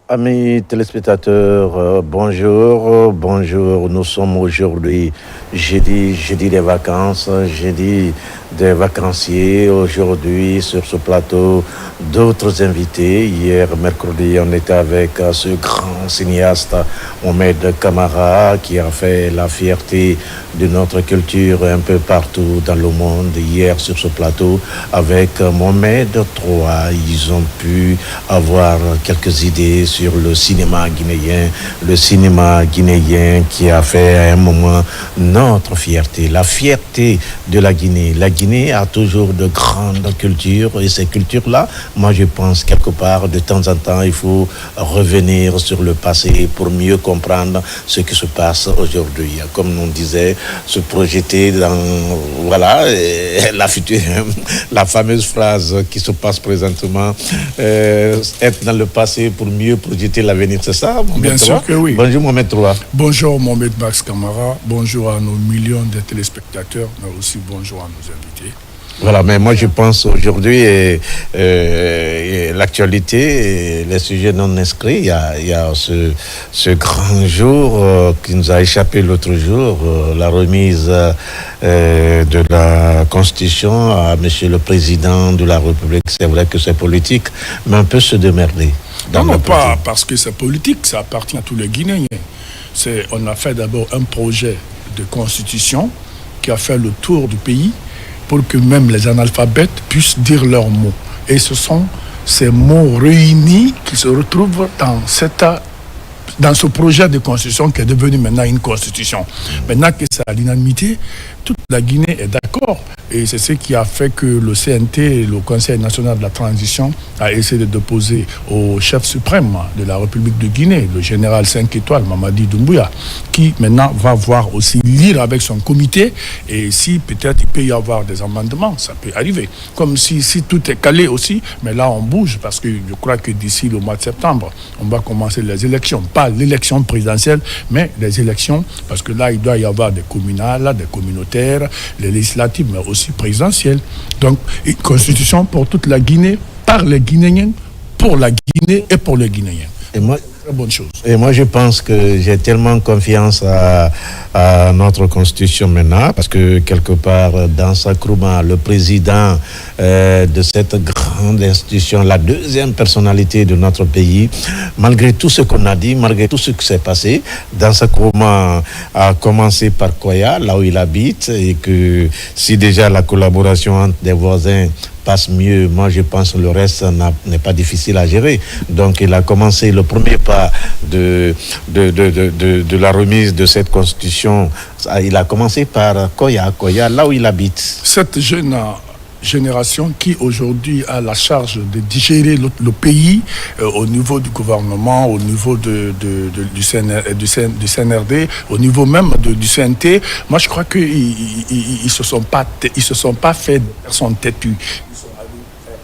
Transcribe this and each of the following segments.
Amis téléspectateurs, bonjour. Nous sommes aujourd'hui jeudi des vacances, jeudi des vacanciers. Aujourd'hui, sur ce plateau, d'autres invités. Hier, mercredi, on était avec ce grand cinéaste, Mohamed Camara, qui a fait la fierté de notre culture un peu partout dans le monde. Hier, sur ce plateau, avec Mohamed III, ils ont pu avoir quelques idées sur le cinéma guinéen qui a fait à un moment notre fierté, la fierté de la Guinée. La Guinée a toujours de grandes cultures et ces cultures-là, moi je pense quelque part, de temps en temps, il faut revenir sur le passé pour mieux comprendre ce qui se passe aujourd'hui. Comme on disait, se projeter dans, voilà, la future, la fameuse phrase qui se passe présentement, être dans le passé pour mieux projeter l'avenir, c'est ça, Mohamed? Bien sûr que oui. Bonjour Mohamed III. Bonjour Mohamed Max Camara, bonjour à nos millions de téléspectateurs, mais aussi bonjour à nos invités. Voilà, mais moi je pense aujourd'hui, l'actualité, et les sujets non inscrits, il y a ce grand jour qui nous a échappé l'autre jour, la remise de la Constitution à Monsieur le Président de la République. C'est vrai que c'est politique, mais on peut se démerder. Non, pas parce que c'est politique, ça appartient à tous les Guinéens. On a fait d'abord un projet de Constitution qui a fait le tour du pays, pour que même les analphabètes puissent dire leurs mots. Et ce sont ces mots réunis qui se retrouvent dans ce projet de constitution qui est devenu maintenant une constitution. Maintenant que c'est à l'unanimité, toute la Guinée est d'accord. Et c'est ce qui a fait que le CNT, le Conseil national de la transition, a essayé de déposer au chef suprême de la République de Guinée, le général 5 étoiles, Mamadi Doumbouya, qui maintenant va voir aussi lire avec son comité. Et si peut-être il peut y avoir des amendements, ça peut arriver. Comme si tout est calé aussi, mais là on bouge parce que je crois que d'ici le mois de septembre, on va commencer les élections. Pas l'élection présidentielle, mais les élections, parce que là il doit y avoir des communales, des communautaires, les législatives, mais aussi présidentielles. Donc, une constitution pour toute la Guinée, par les Guinéens, pour la Guinée et pour les Guinéens. Et moi, très bonne chose. Et moi, je pense que j'ai tellement confiance à notre Constitution maintenant, parce que quelque part, dans Nkrumah, le président de cette grande institution, la deuxième personnalité de notre pays, malgré tout ce qu'on a dit, malgré tout ce qui s'est passé, dans Nkrumah a commencé par Koya, là où il habite, et que si déjà la collaboration entre des voisins passe mieux, moi je pense que le reste n'est pas difficile à gérer. Donc il a commencé le premier pas de la remise de cette constitution. Il a commencé par Koya, là où il habite. Cette jeune génération qui aujourd'hui a la charge de digérer le pays au niveau du gouvernement, au niveau du CNRD, au niveau même du CNT. Moi je crois qu'ils se sont pas fait de personnes têtues.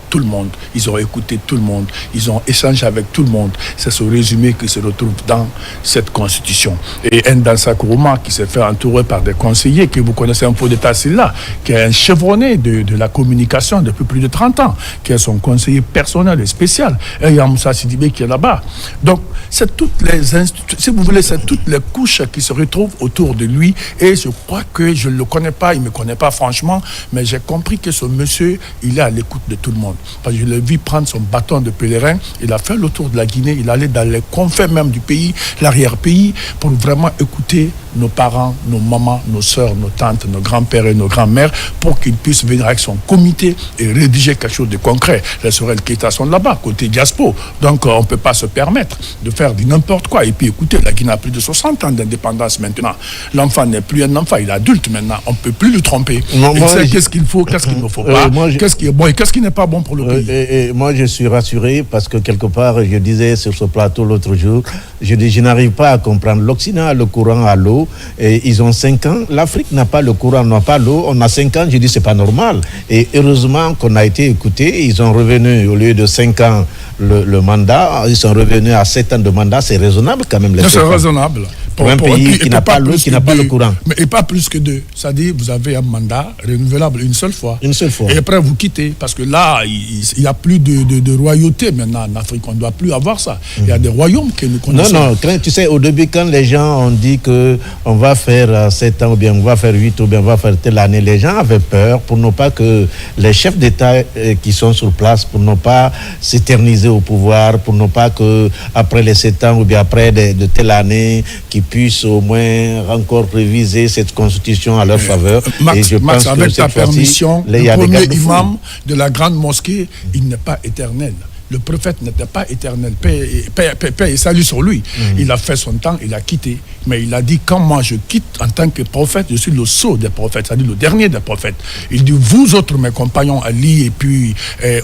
Tout le monde, ils ont écouté tout le monde, ils ont échangé avec tout le monde. C'est ce résumé qui se retrouve dans cette constitution. Et Ndansa Nkrumah, qui s'est fait entourer par des conseillers que vous connaissez un peu d'état là, qui est un chevronné de la communication depuis plus de 30 ans, qui est son conseiller personnel et spécial. Et il y a Moussa Sidibé qui est là-bas. Donc, c'est toutes les si vous voulez, c'est toutes les couches qui se retrouvent autour de lui. Et je crois que je ne le connais pas, il ne me connaît pas franchement, mais j'ai compris que ce monsieur, il est à l'écoute de tout le monde. Parce que je l'ai vu prendre son bâton de pèlerin, il a fait le tour de la Guinée, il allait dans les confins même du pays, l'arrière-pays, pour vraiment écouter nos parents, nos mamans, nos soeurs, nos tantes, nos grands-pères et nos grands-mères, pour qu'ils puissent venir avec son comité et rédiger quelque chose de concret. Les Sorel Keita sont là-bas, côté diaspora. Donc on ne peut pas se permettre de faire du n'importe quoi. Et puis écoutez, la Guinée a plus de 60 ans d'indépendance maintenant. L'enfant n'est plus un enfant, il est adulte maintenant. On ne peut plus le tromper. Il sait qu'est-ce qu'il faut, qu'est-ce qu'il ne faut pas, qu'est-ce qui est bon et qu'est-ce qui n'est pas bon pour le pays. Et moi je suis rassuré parce que quelque part, je disais sur ce plateau l'autre jour, je n'arrive pas à comprendre. L'Occident a le courant à l'eau et ils ont 5 ans. L'Afrique n'a pas le courant, n'a pas l'eau. On a 5 ans, je dis c'est pas normal. Et heureusement qu'on a été écoutés. Ils sont revenus au lieu de 5 ans le mandat, ils sont revenus à 7 ans de mandat. C'est raisonnable quand même. C'est raisonnable. Pour un pays qui n'a pas l'eau, qui n'a pas le courant. Mais et pas plus que 2. C'est-à-dire, vous avez un mandat renouvelable une seule fois. Une seule fois. Et après, vous quittez. Parce que là, il n'y a plus de royauté maintenant en Afrique. On ne doit plus avoir ça. Il y a des royaumes que nous connaissons. Non, tu sais, au début, quand les gens ont dit qu'on va faire 7 ans, ou bien on va faire 8, ou bien on va faire telle année, les gens avaient peur pour ne pas que les chefs d'État qui sont sur place, pour ne pas s'éterniser au pouvoir, pour ne pas que après les 7 ans, ou bien après de telle année, qu'ils puissent au moins encore réviser cette constitution à leur faveur. Max, avec ta permission, le premier imam de la grande mosquée, il n'est pas éternel. Le prophète n'était pas éternel. Paix et salut sur lui. Il a fait son temps, il a quitté. Mais il a dit, quand moi je quitte en tant que prophète, je suis le sceau des prophètes, c'est-à-dire le dernier des prophètes. Il dit, vous autres, mes compagnons, Ali et puis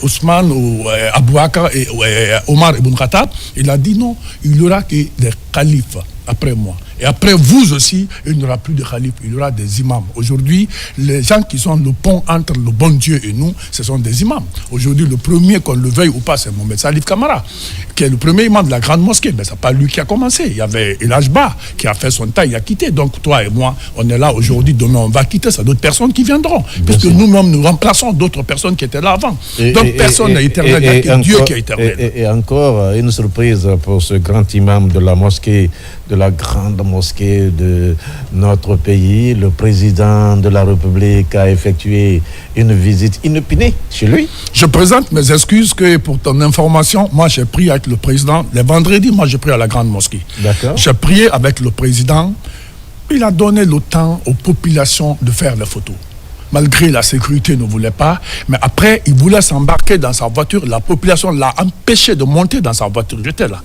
Ousmane, ou Abou Bakr et Omar ibn Khattab, il a dit non, il n'y aura que des califes après moi. Et après vous aussi, il n'y aura plus de khalifes, il y aura des imams. Aujourd'hui, les gens qui sont le pont entre le bon Dieu et nous, ce sont des imams. Aujourd'hui, le premier, qu'on le veuille ou pas, c'est Mohamed Salif Kamara, qui est le premier imam de la grande mosquée. Mais ce n'est pas lui qui a commencé. Il y avait El Ajba qui a fait son temps, il a quitté. Donc toi et moi, on est là aujourd'hui, demain on va quitter. C'est d'autres personnes qui viendront. Puisque nous-mêmes, nous remplaçons d'autres personnes qui étaient là avant. Donc personne n'est éternel, il n'y a que Dieu qui est éternel. Et encore une surprise pour ce grand imam de la mosquée, de la grande mosquée de notre pays. Le président de la République a effectué une visite inopinée chez lui. Je présente mes excuses que pour ton information, moi j'ai prié avec le président. Les vendredis, moi j'ai prié à la grande mosquée. D'accord. J'ai prié avec le président. Il a donné le temps aux populations de faire les photos. Malgré la sécurité ne voulait pas, mais après il voulait s'embarquer dans sa voiture. La population l'a empêché de monter dans sa voiture. J'étais là.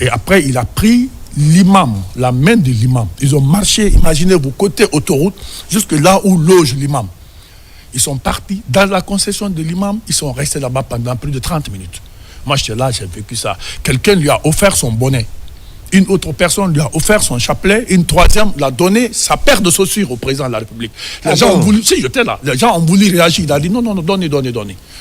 Et après il a pris l'imam, la main de l'imam. Ils ont marché, imaginez-vous, côté autoroute, jusque là où loge l'imam. Ils sont partis dans la concession de l'imam, ils sont restés là-bas pendant plus de 30 minutes. Moi, j'étais là, j'ai vécu ça. Quelqu'un lui a offert son bonnet. Une autre personne lui a offert son chapelet. Une troisième l'a donné sa paire de chaussures au président de la République. Les gens ont voulu, si j'étais là, les gens ont voulu réagir. Il a dit non, donnez.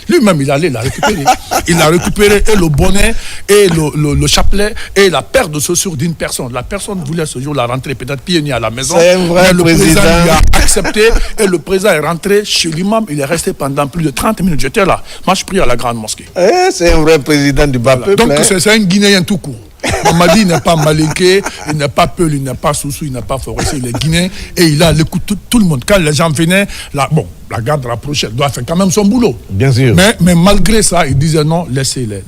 Lui-même, il allait la récupérer. Il a récupéré et le bonnet, et le chapelet, et la paire de chaussures d'une personne. La personne voulait ce jour la rentrer, peut-être pieds nus à la maison. C'est un vrai le président. Lui a accepté, et le président est rentré chez l'imam. Il est resté pendant plus de 30 minutes. J'étais là. Moi, je prie à la grande mosquée. C'est un vrai président du bas peuple. Donc, c'est un Guinéen tout court. Mamadi n'est pas malinqué, il n'est pas Peul, il n'est pas Soussou, il n'est pas Forestier, il est Guinéen et il a l'écoute tout le monde. Quand les gens venaient, la garde rapprochée, elle doit faire quand même son boulot. Bien sûr. Mais malgré ça, il disait non, laissez-les.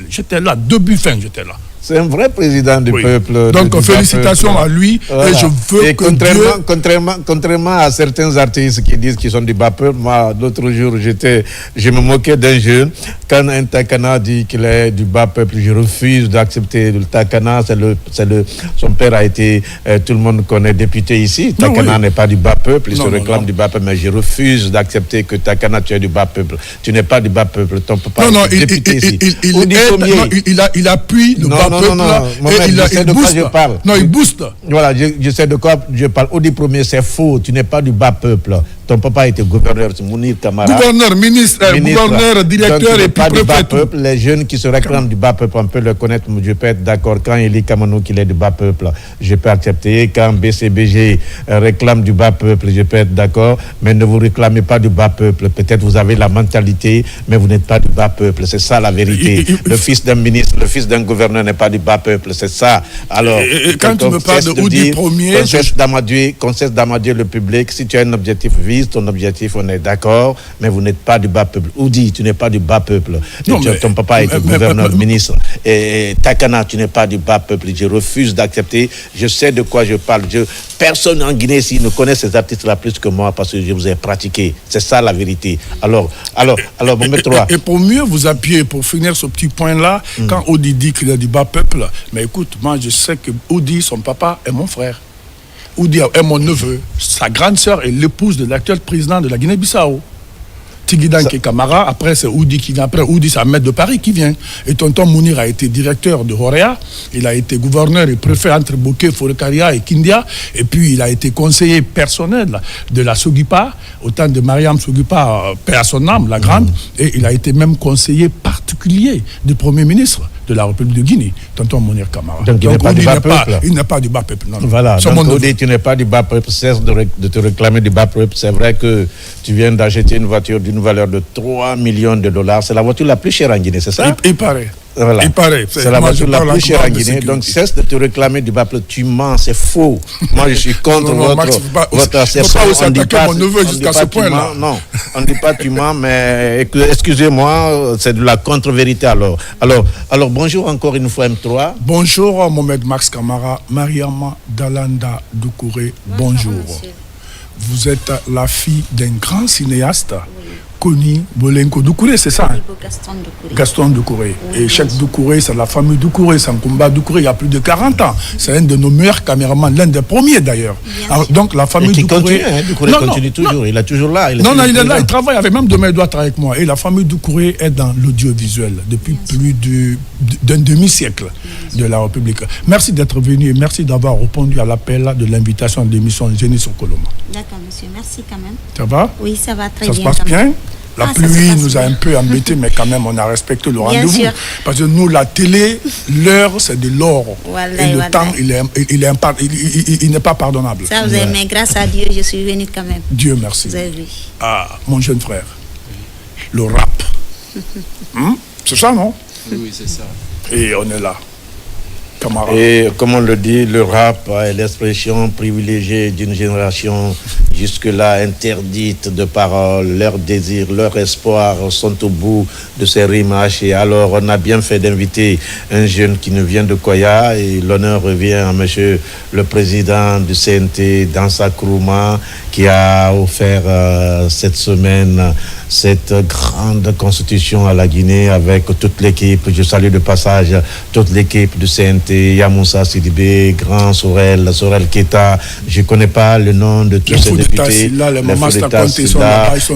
J'étais là, début fin, j'étais là. C'est un vrai président du peuple. Donc félicitations à lui. Voilà. Et je veux que contrairement à certains artistes qui disent qu'ils sont du bas peuple, moi, l'autre jour, je me moquais d'un jeune. Quand un Takana dit qu'il est du bas peuple, je refuse d'accepter. Le Takana, son père a été, tout le monde connaît, député ici. Takana n'est pas du bas peuple, il se réclame du bas peuple, mais je refuse d'accepter que Takana, tu es du bas peuple. Tu n'es pas du bas peuple, ton papa est député ici. Il appuie le bas peuple. Non, je sais de quoi je parle. Non, il booste. Voilà, je sais de quoi je parle. Audi Premier, c'est faux. Tu n'es pas du bas peuple. Ton papa était gouverneur, c'est Mounir Kamara. Gouverneur, ministre, gouverneur, directeur et puis du bas peuple. Les jeunes qui se réclament du bas peuple, on peut le connaître. Je peux être d'accord. Quand Eli Kamanou qu'il est du bas peuple, je peux accepter. Quand BCBG réclame du bas peuple, je peux être d'accord. Mais ne vous réclamez pas du bas peuple. Peut-être vous avez la mentalité, mais vous n'êtes pas du bas peuple. C'est ça la vérité. Le fils d'un ministre, le fils d'un gouverneur n'est pas du bas peuple. C'est ça. Alors, quand tu me parles de Oudi Premier, qu'on cesse d'amaduer le public. Si tu as un objectif, vise ton objectif, on est d'accord, mais vous n'êtes pas du bas peuple. Oudi, tu n'es pas du bas peuple. Ton papa était gouverneur, ministre. Et Takana, tu n'es pas du bas peuple. Je refuse d'accepter. Je sais de quoi je parle. Personne en Guinée ici ne connaît ces artistes-là plus que moi parce que je vous ai pratiqué. C'est ça la vérité. Alors, Mohamed III. Et pour mieux vous appuyer, pour finir ce petit point-là, quand Oudi dit qu'il est du bas peuple, mais écoute, moi je sais que Oudi, son papa, est mon frère. Oudi est mon neveu. Sa grande sœur est l'épouse de l'actuel président de la Guinée-Bissau. Tigidanke Kamara, après c'est Oudi qui vient. Après Oudi, c'est Ahmed de Paris qui vient. Et tonton Mounir a été directeur de Horea. Il a été gouverneur et préfet entre Bokeh, Forekaria et Kindia. Et puis il a été conseiller personnel de la Sogipa, au temps de Mariam Sogipa, paix à son âme, la grande. Et il a été même conseiller particulier du Premier ministre de la République de Guinée, tonton Mounir Camara. Donc, il n'est pas du bas peuple. Il n'est pas du bas peuple. Non. Voilà, donc Odé, tu n'es pas du bas peuple, cesse de te réclamer du bas peuple. C'est vrai que tu viens d'acheter une voiture d'une valeur de 3 millions de dollars. C'est la voiture la plus chère en Guinée, c'est ça? Il paraît. Voilà. Il paraît. C'est la voiture la plus chère en Guinée, donc cesse de te réclamer du bas peuple. Tu mens, c'est faux. Moi, je suis contre votre assertion. On ne dit pas mon neveu jusqu'à ce point-là. Non, on ne dit pas tu mens, mais excusez-moi, c'est de la contre-vérité alors. Alors, bonjour encore une fois M3. Bonjour Mohamed Max Camara, Mariama Dalanda Doucouré, bonjour. Vous êtes la fille d'un grand cinéaste. Connu, Bolenko Doucouré, c'est ça? Gaston Doucouré. Et Cheikh Doucouré, c'est la famille Doucouré, c'est un combat Doucouré il y a plus de 40 ans. C'est un de nos meilleurs caméramans, l'un des premiers d'ailleurs. Donc la famille Doucouré. Doucouré continue toujours, il est toujours là. Il est là, il travaille avec, même demain il doit travailler avec moi. Et la famille Doucouré est dans l'audiovisuel depuis plus d'un demi-siècle de la République. Merci d'être venu et merci d'avoir répondu à l'appel de l'invitation de l'émission Génie sur Colomba. D'accord, monsieur, merci quand même. Ça va? Oui, ça va très bien. Ça se passe bien? La pluie nous a un peu embêtés, mais quand même, on a respecté le rendez-vous. Parce que nous, la télé, l'heure, c'est de l'or. Et le temps, il n'est pas pardonnable. Ça, vous avez, mais grâce à Dieu, je suis venu quand même. Dieu merci. Vous avez vu. Ah, mon jeune frère, le rap. C'est ça, non? Oui, c'est ça. Et on est là. Camarade. Et comme on le dit, le rap est l'expression privilégiée d'une génération jusque-là interdite de parole. Leurs désirs, leurs espoirs sont au bout de ces rimes hachées. Alors on a bien fait d'inviter un jeune qui nous vient de Koya et l'honneur revient à monsieur le président du CNT, Dansa Kourouma, qui a offert cette semaine cette grande constitution à la Guinée avec toute l'équipe. Je salue de passage toute l'équipe du CNT, Yamoussa Sidibé, Grand Sorel Keita. Je ne connais pas le nom de tous ces députés.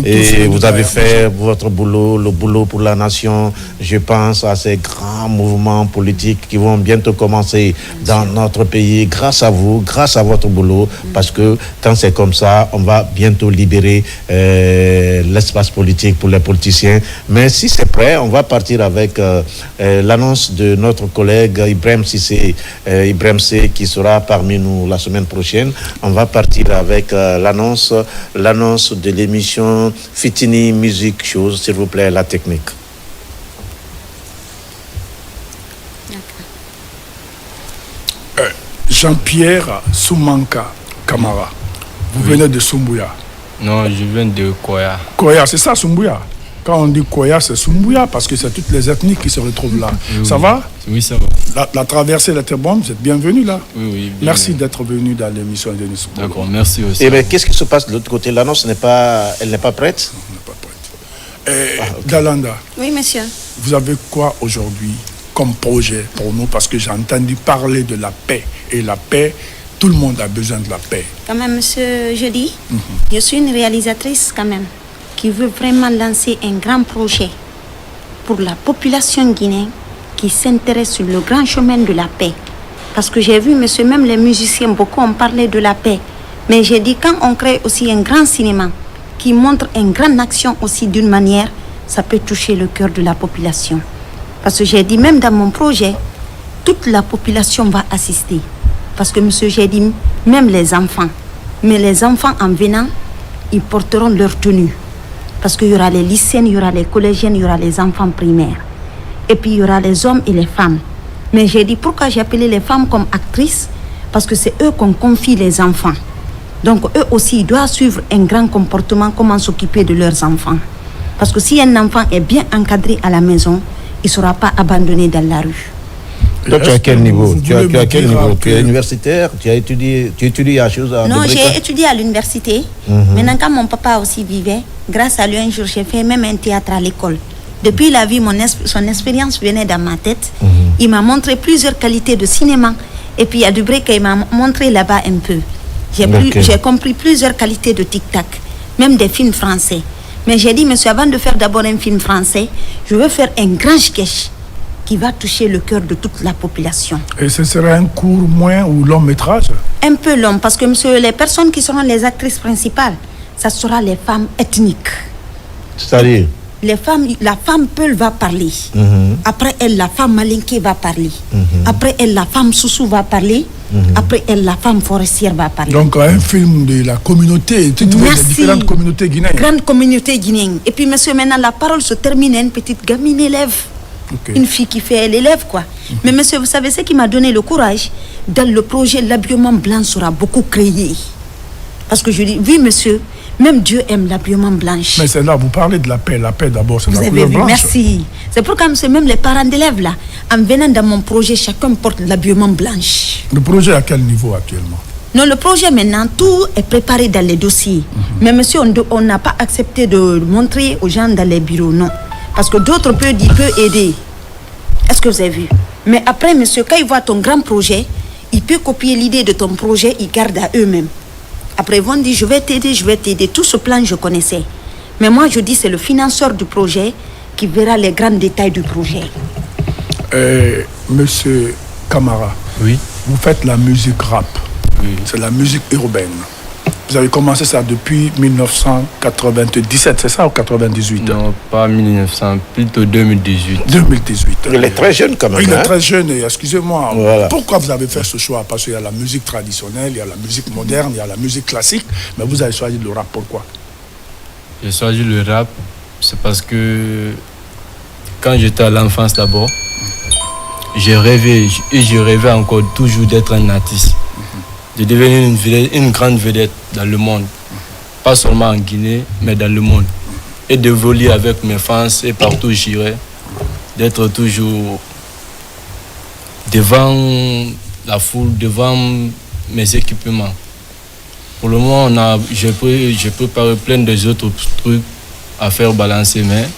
Et vous avez fait votre boulot, le boulot pour la nation. Je pense à ces grands mouvements politiques qui vont bientôt commencer dans notre pays grâce à vous, grâce à votre boulot, parce que quand c'est comme ça, on va bientôt libérer l'espace politique pour les politiciens. Mais si c'est prêt, on va partir avec l'annonce de notre collègue Ibrahim Cissé, qui sera parmi nous la semaine prochaine. On va partir avec l'annonce de l'émission Fitini Music Show, s'il vous plaît, la technique. Jean-Pierre Soumanka Camara, vous venez de Soumbouya? Non, je viens de Koya. Koya, c'est ça, Soumbouya? Quand on dit Koya, c'est Soumbouya, parce que c'est toutes les ethnies qui se retrouvent là. Oui, ça va? Oui, ça va. La traversée était bonne, vous êtes bienvenue là. Oui. Merci d'être venu dans l'émission de Nice. D'accord, merci aussi. Et bien, qu'est-ce qui se passe de l'autre côté? L'annonce n'est pas prête? Elle n'est pas prête. Dalanda. Oui, monsieur. Vous avez quoi aujourd'hui comme projet pour nous? Parce que j'ai entendu parler de la paix. Et la paix, tout le monde a besoin de la paix. Quand même, monsieur Jeudi, je suis une réalisatrice quand même qui veut vraiment lancer un grand projet pour la population guinéenne qui s'intéresse sur le grand chemin de la paix. Parce que j'ai vu, monsieur, même les musiciens, beaucoup ont parlé de la paix. Mais j'ai dit, quand on crée aussi un grand cinéma qui montre une grande action aussi d'une manière, ça peut toucher le cœur de la population. Parce que j'ai dit, même dans mon projet, toute la population va assister. Parce que, monsieur, j'ai dit, même les enfants. Mais les enfants, en venant, ils porteront leur tenue. Parce qu'il y aura les lycéennes, il y aura les collégiennes, il y aura les enfants primaires. Et puis, il y aura les hommes et les femmes. Mais j'ai dit, pourquoi j'ai appelé les femmes comme actrices? Parce que c'est eux qu'on confie les enfants. Donc, eux aussi, ils doivent suivre un grand comportement, comment s'occuper de leurs enfants. Parce que si un enfant est bien encadré à la maison, il ne sera pas abandonné dans la rue. Toi, tu as quel niveau? Tu es universitaire? Tu étudies à chose à Non, j'ai étudié à l'université. Maintenant, quand mon papa aussi vivait, grâce à lui, un jour, j'ai fait même un théâtre à l'école. Depuis la vie, son expérience venait dans ma tête. Il m'a montré plusieurs qualités de cinéma. Et puis, il y a du break qu'il m'a montré là-bas un peu. J'ai compris plusieurs qualités de tic-tac, même des films français. Mais j'ai dit, monsieur, avant de faire d'abord un film français, je veux faire un grand sketch qui va toucher le cœur de toute la population. Et ce sera un court, moins ou long métrage? Un peu long, parce que, monsieur, les personnes qui seront les actrices principales, ça sera les femmes ethniques. C'est-à-dire? la femme Peul va parler. Après elle, la femme Malinké va parler. Après elle, la femme Soussou va parler. Après elle, la femme forestière va parler. Donc un film de la communauté, des différentes communautés guinéennes. Grande communauté guinéenne. Et puis monsieur, maintenant la parole se termine, une petite gamine élève. Une fille qui fait l'élève quoi. Mais monsieur, vous savez ce qui m'a donné le courage? Dans le projet, l'habillement blanc sera beaucoup créé. Parce que je dis, oui monsieur, même Dieu aime l'habillement blanche. Mais c'est là, vous parlez de la paix d'abord, c'est vous la avez couleur vu, blanche. merci. C'est pourquoi monsieur, même les parents d'élèves là, en venant dans mon projet, chacun porte l'habillement blanche. Le projet à quel niveau actuellement? Non, le projet maintenant, tout est préparé dans les dossiers. Mais monsieur, on n'a pas accepté de montrer aux gens dans les bureaux, non. Parce que d'autres peuvent aider. Est-ce que vous avez vu? Mais après, monsieur, quand ils voient ton grand projet, ils peuvent copier l'idée de ton projet, ils gardent à eux-mêmes. Après, ils vont dire, je vais t'aider. Tout ce plan, je connaissais. Mais moi, je dis, c'est le financeur du projet qui verra les grands détails du projet. Monsieur Camara, Oui. vous faites la musique rap. Oui. C'est la musique urbaine. Vous avez commencé ça depuis 1997, c'est ça, ou 98? Non, pas 1900, plutôt 2018. 2018. Il est très jeune quand même. Il est hein. très jeune, et excusez-moi. Voilà. Pourquoi vous avez fait ce choix? Parce qu'il y a la musique traditionnelle, il y a la musique moderne, il y a la musique classique, mais vous avez choisi le rap, pourquoi? J'ai choisi le rap, c'est parce que quand j'étais à l'enfance d'abord, j'ai rêvé, et je rêvais encore toujours d'être un artiste, de devenir une grande vedette dans le monde, pas seulement en Guinée, mais dans le monde, et de voler avec mes fans et partout où j'irai, d'être toujours devant la foule, devant mes équipements. Pour le moment, j'ai préparé plein des autres trucs à faire balancer, mais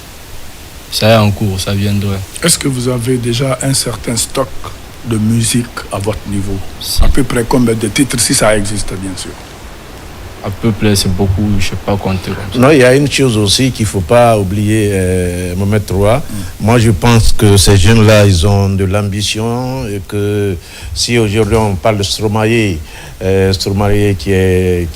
ça est en cours, ça viendrait. Est-ce que vous avez déjà un certain stock de musique à votre niveau? Si. À peu près combien de titres, si ça existe, bien sûr? À peu près, c'est beaucoup, je ne sais pas compter comme ça. Non, il y a une chose aussi qu'il ne faut pas oublier, Mohamed Troa. Moi, je pense que ces jeunes-là, ils ont de l'ambition et que si aujourd'hui on parle de Stromae qui est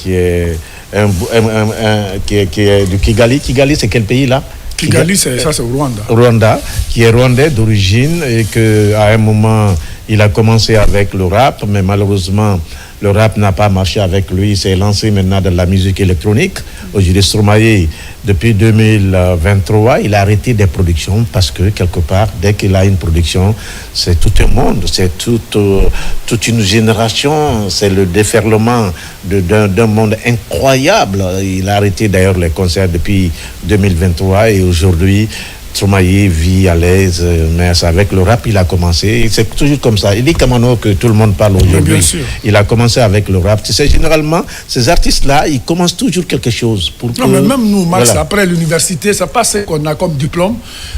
du Kigali. Kigali, c'est quel pays là? Kigali, c'est au Rwanda. Rwanda, qui est rwandais d'origine et qu'à un moment, il a commencé avec le rap, mais malheureusement, le rap n'a pas marché avec lui. Il s'est lancé maintenant dans la musique électronique. Aujourd'hui, Stromae, depuis 2023, il a arrêté des productions parce que, quelque part, dès qu'il a une production, c'est tout un monde, c'est toute une génération, c'est le déferlement d'un monde incroyable. Il a arrêté d'ailleurs les concerts depuis 2023 et aujourd'hui, Stromae vit à l'aise, mais avec le rap, il a commencé. C'est toujours comme ça. Il dit Kamano que tout le monde parle aujourd'hui. Bien sûr. Il a commencé avec le rap. Tu sais, généralement, ces artistes-là, ils commencent toujours quelque chose. Non, mais même nous, Max, après l'université, c'est pas ce qu'on a comme diplôme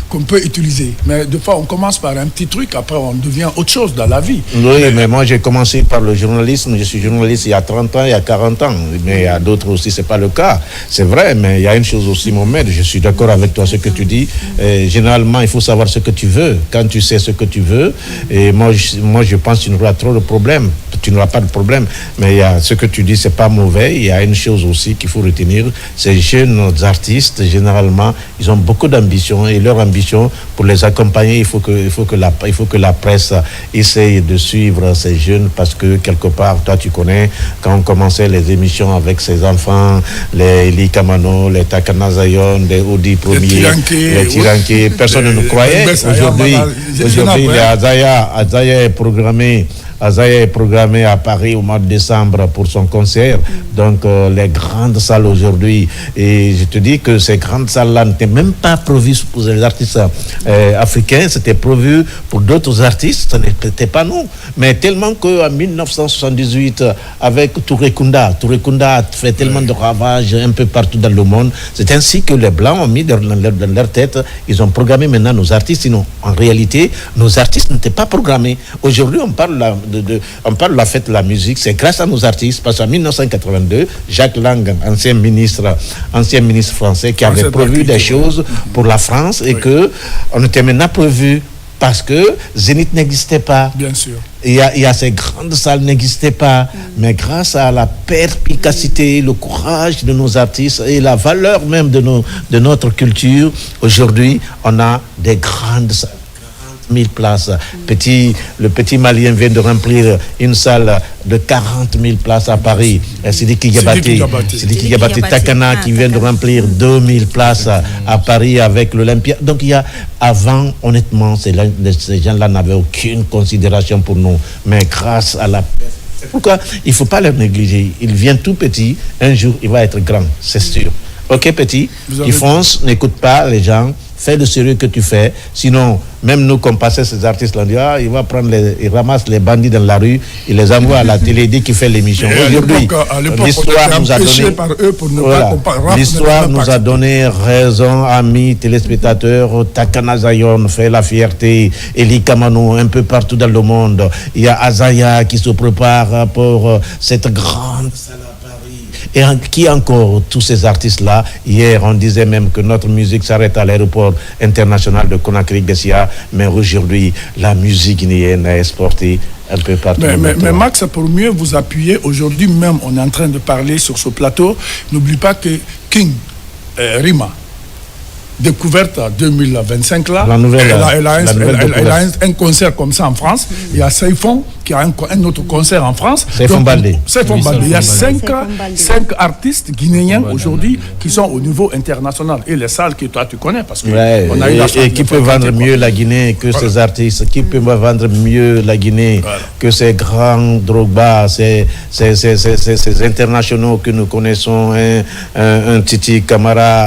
qu'on peut utiliser. Mais des fois, on commence par un petit truc, après, on devient autre chose dans la vie. Oui, mais moi, j'ai commencé par le journalisme. Je suis journaliste il y a 30 ans, il y a 40 ans. Mais il y a d'autres aussi, c'est pas le cas. C'est vrai, mais il y a une chose aussi, Mohamed. Je suis d'accord avec toi, ce que tu dis. Généralement, il faut savoir ce que tu veux. Quand tu sais ce que tu veux, et moi je pense que tu n'auras trop de problèmes. Tu n'auras pas de problème. Mais il y a ce que tu dis, c'est pas mauvais. Il y a une chose aussi qu'il faut retenir. Ces jeunes artistes, généralement, ils ont beaucoup d'ambition. Et leur ambition, pour les accompagner, il faut que la presse essaye de suivre ces jeunes parce que, quelque part, toi, tu connais, quand on commençait les émissions avec ces enfants, les Eli Kamano, les Takana Zayon, les Audi Premier, les Tiranké, personne ne nous croyait. Aujourd'hui, Azaya est programmé à Paris au mois de décembre pour son concert. Donc, les grandes salles aujourd'hui. Et je te dis que ces grandes salles-là n'étaient même pas prévues pour les artistes africains. C'était prévu pour d'autres artistes. Ce n'était pas nous. Mais tellement qu'en 1978, avec Touré Kunda a fait tellement de ravages un peu partout dans le monde. C'est ainsi que les Blancs ont mis dans leur tête, ils ont programmé maintenant nos artistes. Sinon, en réalité, nos artistes n'étaient pas programmés. Aujourd'hui, on parle de la fête de la musique, c'est grâce à nos artistes, parce qu'en 1982, Jacques Lang, ancien ministre français, qui avait prévu des choses pour la France et que on était maintenant prévu parce que Zénith n'existait pas. Bien sûr. Il y a ces grandes salles n'existaient pas, mais grâce à la perspicacité, le courage de nos artistes et la valeur même de notre culture, aujourd'hui, on a des grandes salles. 000 places. Le petit Malien vient de remplir une salle de 40 000 places à Paris. Sidiki Diabaté Takana qui vient de remplir 2000 places à Paris avec l'Olympia. Donc avant, honnêtement, ces gens-là n'avaient aucune considération pour nous. Mais grâce à la... Pourquoi il ne faut pas les négliger. Il vient tout petit, un jour il va être grand, c'est sûr. Ok petit, il fonce, n'écoute pas les gens. Fais le sérieux que tu fais. Sinon, même nous, comme passait ces artistes-là, on dit, il va il ramasse les bandits dans la rue, il les envoie à la télé, dit qu'il fait l'émission. Aujourd'hui, l'histoire nous a donné... L'histoire nous a donné raison, amis, téléspectateurs. Takana Zion fait la fierté. Eli Kamano, un peu partout dans le monde. Il y a Azaya qui se prépare pour cette grande salle. Et qui encore, tous ces artistes-là, hier on disait même que notre musique s'arrête à l'aéroport international de Conakry-Bessia, mais aujourd'hui la musique guinéenne est exportée un peu partout. Mais Max, pour mieux vous appuyer, aujourd'hui même on est en train de parler sur ce plateau, n'oublie pas que King Rima, découverte en 2025 là, elle a un concert comme ça en France. Il y a Seifon qui a un autre concert en France. Seifon Baldé. Il y a 5 artistes guinéens aujourd'hui qui sont au niveau international. Et les salles que toi tu connais parce que on a eu la chance. Et qui peut vendre mieux la Guinée que ces artistes, qui peut vendre mieux la Guinée que ces grands Drogba, ces internationaux que nous connaissons, un Titi Camara,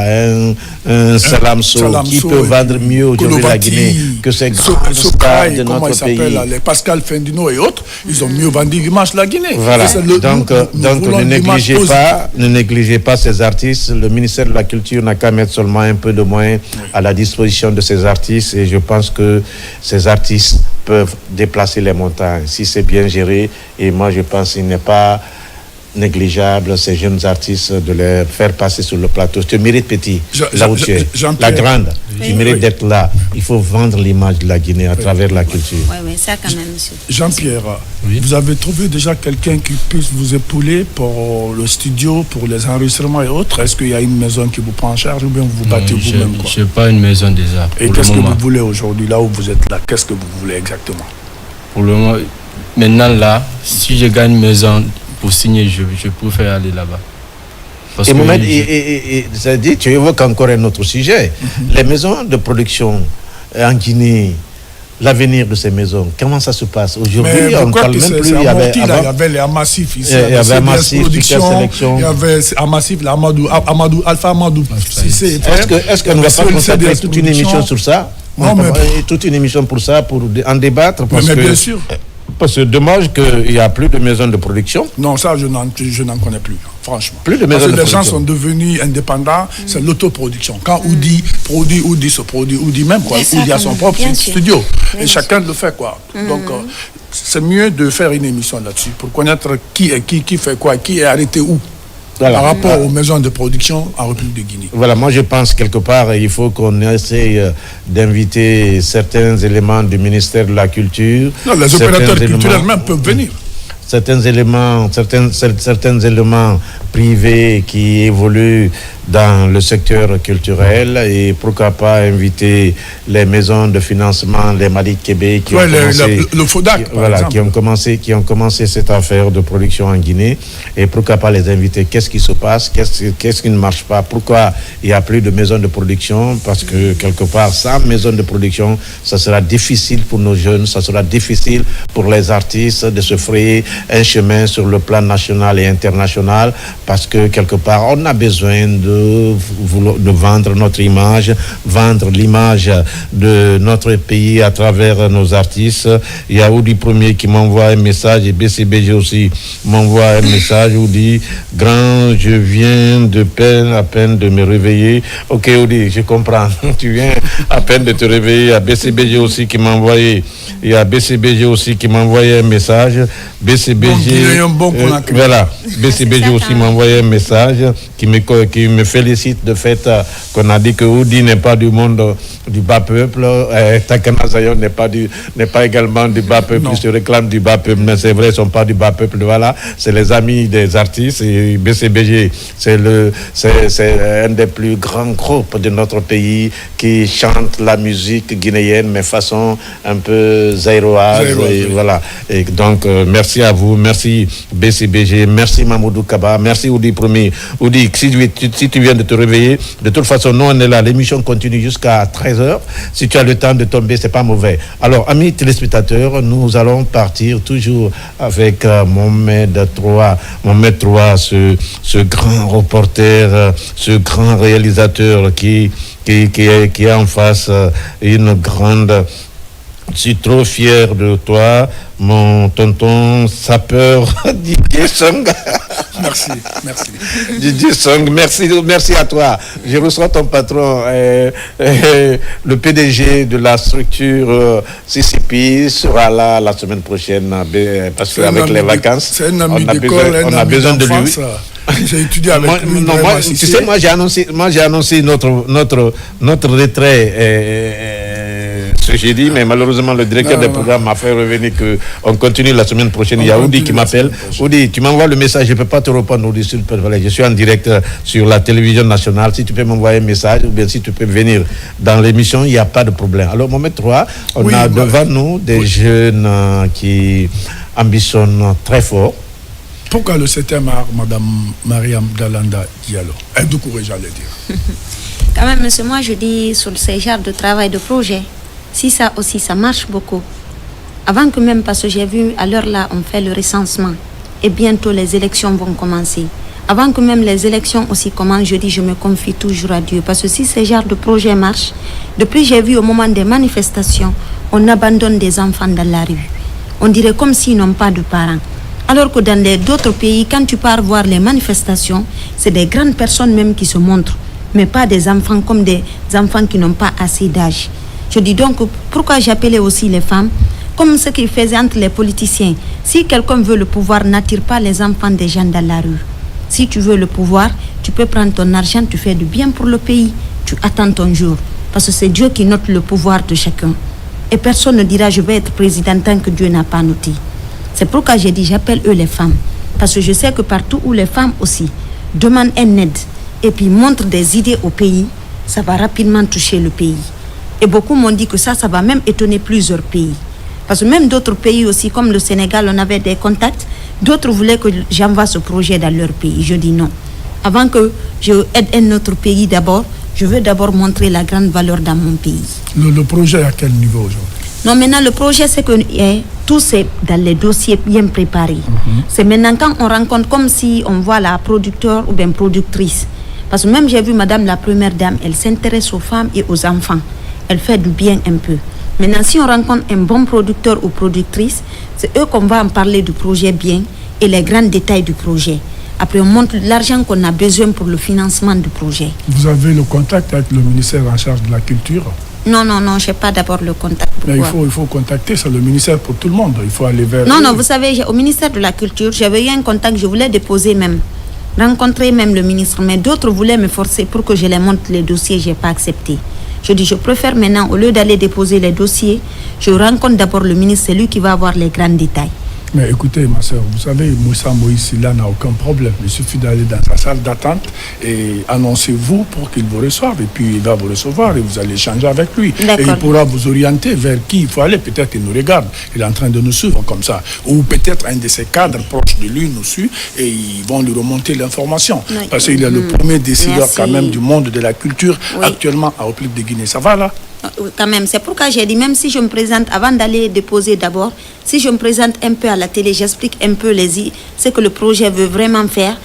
un Salamso, qui peut vendre mieux aujourd'hui la Guinée que ces grands stars de notre pays. Les Pascal Fendino et autres, ils ont mieux vendu l'image de la Guinée. Voilà. Donc ne négligez pas ces artistes. Le ministère de la Culture n'a qu'à mettre seulement un peu de moyens à la disposition de ces artistes et je pense que ces artistes peuvent déplacer les montagnes si c'est bien géré. Et moi, je pense qu'il n'est pas négligeable ces jeunes artistes de les faire passer sur le plateau. Tu mérites petit, là où tu es, la grande, tu mérites d'être là. Il faut vendre l'image de la Guinée à travers la culture. Oui, ça quand même, monsieur. Jean-Pierre, vous avez trouvé déjà quelqu'un qui puisse vous épauler pour le studio, pour les enregistrements et autres? Est-ce qu'il y a une maison qui vous prend en charge ou bien vous vous battez vous-même? Je n'ai pas une maison déjà. Et qu'est-ce que vous voulez aujourd'hui, là où vous êtes là? Qu'est-ce que vous voulez exactement? Pour le moment, maintenant là, si je gagne une maison, pour signer, je préfère aller là-bas. Et Mohamed, ça dit, tu évoques encore un autre sujet. Les maisons de production en Guinée, l'avenir de ces maisons, comment ça se passe aujourd'hui? On ne parle même plus. Il y avait les Amassif ici. Il y avait Amassif, il y avait Amassif, Alpha Amadou. Est-ce qu'on ne va pas consacrer toute une émission sur ça? Non, mais toute une émission pour ça, pour en débattre? Mais bien sûr. Parce que dommage qu'il n'y a plus de maisons de production. Non, ça, je n'en connais plus, franchement. Plus de maisons de production. Les gens sont devenus indépendants, c'est l'autoproduction. Quand Oudi produit, Oudi se produit, Oudi même, quoi. Oudi a son propre studio. Et chacun le fait, quoi. Donc, c'est mieux de faire une émission là-dessus pour connaître qui fait quoi, qui est arrêté où. Voilà. Par rapport aux maisons de production en République de Guinée. Voilà, moi je pense quelque part il faut qu'on essaye d'inviter certains éléments du ministère de la Culture. Non, les opérateurs culturels même peuvent venir. Certains éléments privés qui évoluent dans le secteur culturel et pourquoi pas inviter les maisons de financement, les Malik Québec qui le FODAC, qui ont commencé cette affaire de production en Guinée et pourquoi pas les inviter. Qu'est-ce qui se passe? Qu'est-ce qui ne marche pas? Pourquoi il n'y a plus de maisons de production? Parce que quelque part, sans maison de production, ça sera difficile pour nos jeunes, ça sera difficile pour les artistes de se frayer un chemin sur le plan national et international parce que quelque part, on a besoin de vendre notre image, vendre l'image de notre pays à travers nos artistes. Il y a Oudi Premier qui m'envoie un message et BCBG aussi m'envoie un message où dit « Grand, je viens à peine de me réveiller. » Ok Oudi, je comprends. Tu viens à peine de te réveiller. Il y a BCBG aussi qui m'a envoyé. Il y a BCBG aussi qui m'a envoyé un message. BCBG, voilà. BCBG aussi m'a envoyé un message qui me félicite de fait qu'on a dit que Oudi n'est pas du monde du bas peuple. Takana Zayon n'est pas également du bas peuple. Il se réclame du bas peuple, mais c'est vrai, ils ne sont pas du bas peuple. Voilà, c'est les amis des artistes. Et BCBG, c'est un des plus grands groupes de notre pays qui chante la musique guinéenne, mais façon un peu zaïroise. Voilà. Et donc, merci à vous, merci BCBG, merci Mamoudou Kaba, merci Oudi Premier. Oudi, si tu viens de te réveiller, de toute façon, nous on est là, l'émission continue jusqu'à 13h. Si tu as le temps de tomber, c'est pas mauvais. Alors, amis téléspectateurs, nous allons partir toujours avec Mohamed Troa, ce grand reporter, ce grand réalisateur qui a en face une grande... Je suis trop fier de toi, mon tonton sapeur Didier Song. Merci. Didier Song, merci à toi. Je reçois ton patron, le PDG de la structure CCP sera là la semaine prochaine parce qu'avec les vacances, on a besoin de lui. J'ai étudié avec lui. Tu sais, moi j'ai annoncé notre retrait ce jeudi, mais malheureusement le directeur des programmes m'a fait revenir qu'on continue la semaine prochaine. Il y a Oudi qui m'appelle. Oudi, tu m'envoies le message, je ne peux pas te répondre, Oudi, s'il te plaît. Je suis en direct sur la télévision nationale. Si tu peux m'envoyer un message ou bien si tu peux venir dans l'émission, il n'y a pas de problème. Alors, Mohamed 3, on a devant nous des jeunes qui ambitionnent très fort. Pourquoi le 7e art, Madame Mariam Dalanda Diallo? Doucouré, j'allais dire. Quand même, monsieur, moi je dis sur ces genres de travail, de projet, si ça aussi, ça marche beaucoup. Avant que même, parce que j'ai vu, à l'heure là, on fait le recensement. Et bientôt, les élections vont commencer. Avant que même les élections aussi commencent, je dis, je me confie toujours à Dieu. Parce que si ces genres de projets marchent, depuis j'ai vu au moment des manifestations, on abandonne des enfants dans la rue. On dirait comme s'ils n'ont pas de parents. Alors que dans d'autres pays, quand tu pars voir les manifestations, c'est des grandes personnes même qui se montrent, mais pas des enfants comme des enfants qui n'ont pas assez d'âge. Je dis donc, pourquoi j'appelais aussi les femmes, comme ce qu'ils faisaient entre les politiciens. Si quelqu'un veut le pouvoir, n'attire pas les enfants des gens dans la rue. Si tu veux le pouvoir, tu peux prendre ton argent, tu fais du bien pour le pays, tu attends ton jour. Parce que c'est Dieu qui note le pouvoir de chacun. Et personne ne dira, je vais être président tant que Dieu n'a pas noté. C'est pourquoi j'ai dit, j'appelle eux les femmes. Parce que je sais que partout où les femmes aussi demandent une aide et puis montrent des idées au pays, ça va rapidement toucher le pays. Et beaucoup m'ont dit que ça va même étonner plusieurs pays. Parce que même d'autres pays aussi, comme le Sénégal, on avait des contacts. D'autres voulaient que j'envoie ce projet dans leur pays. Je dis non. Avant que je aide un autre pays d'abord, je veux d'abord montrer la grande valeur dans mon pays. Le projet à quel niveau aujourd'hui? Non, maintenant, le projet, c'est que tout c'est dans les dossiers bien préparés. C'est maintenant quand on rencontre, comme si on voit la producteur ou bien productrice. Parce que même j'ai vu Madame la Première Dame, elle s'intéresse aux femmes et aux enfants. Elle fait du bien un peu. Maintenant, si on rencontre un bon producteur ou productrice, c'est eux qu'on va en parler du projet bien et les grands détails du projet. Après, on montre l'argent qu'on a besoin pour le financement du projet. Vous avez le contact avec le ministère en charge de la culture? Non, je n'ai pas d'abord le contact. Mais il faut contacter, c'est le ministère pour tout le monde. Il faut aller vers... Non, vous savez, au ministère de la Culture, j'avais eu un contact, je voulais déposer même, rencontrer même le ministre, mais d'autres voulaient me forcer pour que je les montre les dossiers, je n'ai pas accepté. Je dis, je préfère maintenant, au lieu d'aller déposer les dossiers, je rencontre d'abord le ministre, c'est lui qui va avoir les grands détails. Mais écoutez, ma soeur, vous savez, Moussa Moïse, là, n'a aucun problème. Il suffit d'aller dans sa salle d'attente et annoncez-vous pour qu'il vous reçoive. Et puis, il va vous recevoir et vous allez échanger avec lui. Et il pourra vous orienter vers qui il faut aller. Peut-être qu'il nous regarde. Il est en train de nous suivre comme ça. Ou peut-être un de ses cadres proches de lui nous suit et ils vont lui remonter l'information. Oui. Parce qu'il est le premier décideur quand même du monde de la culture actuellement à République de Guinée. Ça va là? Quand même, c'est pourquoi j'ai dit, même si je me présente, avant d'aller déposer d'abord, si je me présente un peu à la télé, j'explique un peu ce que le projet veut vraiment faire,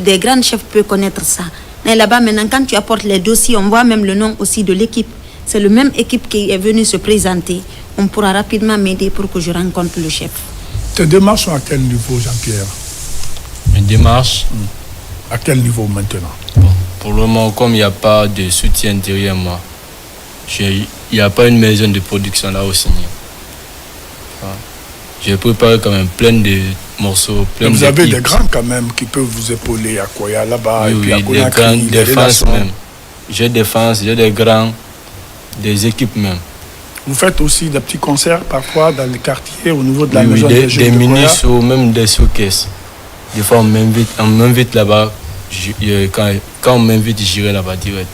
des grands chefs peuvent connaître ça. Mais là-bas, maintenant, quand tu apportes les dossiers, on voit même le nom aussi de l'équipe. C'est la même équipe qui est venue se présenter. On pourra rapidement m'aider pour que je rencontre le chef. Tes démarches sont à quel niveau, Jean-Pierre? Mes démarches à quel niveau maintenant? Pour le moment, comme il n'y a pas de soutien derrière moi, il n'y a pas une maison de production là aussi. J'ai préparé quand même plein de morceaux, plein de... Vous avez des grands quand même qui peuvent vous épauler à Koya là-bas, oui, et puis à des grands, défense même. J'ai des grands. des équipes même. Vous faites aussi des petits concerts parfois dans les quartiers au niveau de la Oui, maison des des jeunes de mini-shows, même des showcases. Des fois, on m'invite là-bas. Quand on m'invite, j'irai là-bas direct.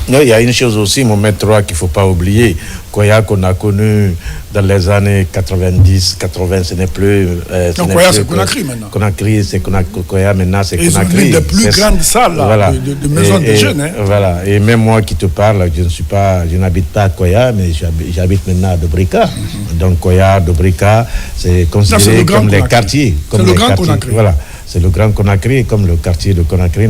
Non, il y a une chose aussi, mon maître 3, qu'il ne faut pas oublier. Koya qu'on a connu dans les années 90, 80, ce n'est plus... Donc Koya, c'est Conakry maintenant. Conakry, c'est Koya, maintenant c'est Conakry. Conakry. Ils ont des plus grandes salles là, voilà. de maisons de jeunes. Hein. Voilà. Et même moi qui te parle, je n'habite pas à Koya, mais j'habite maintenant à Dobrika. Donc Koya, Dobrika, c'est considéré comme les quartiers. C'est le grand Conakry. Voilà. C'est le Grand Conakry, comme le quartier de Conakry.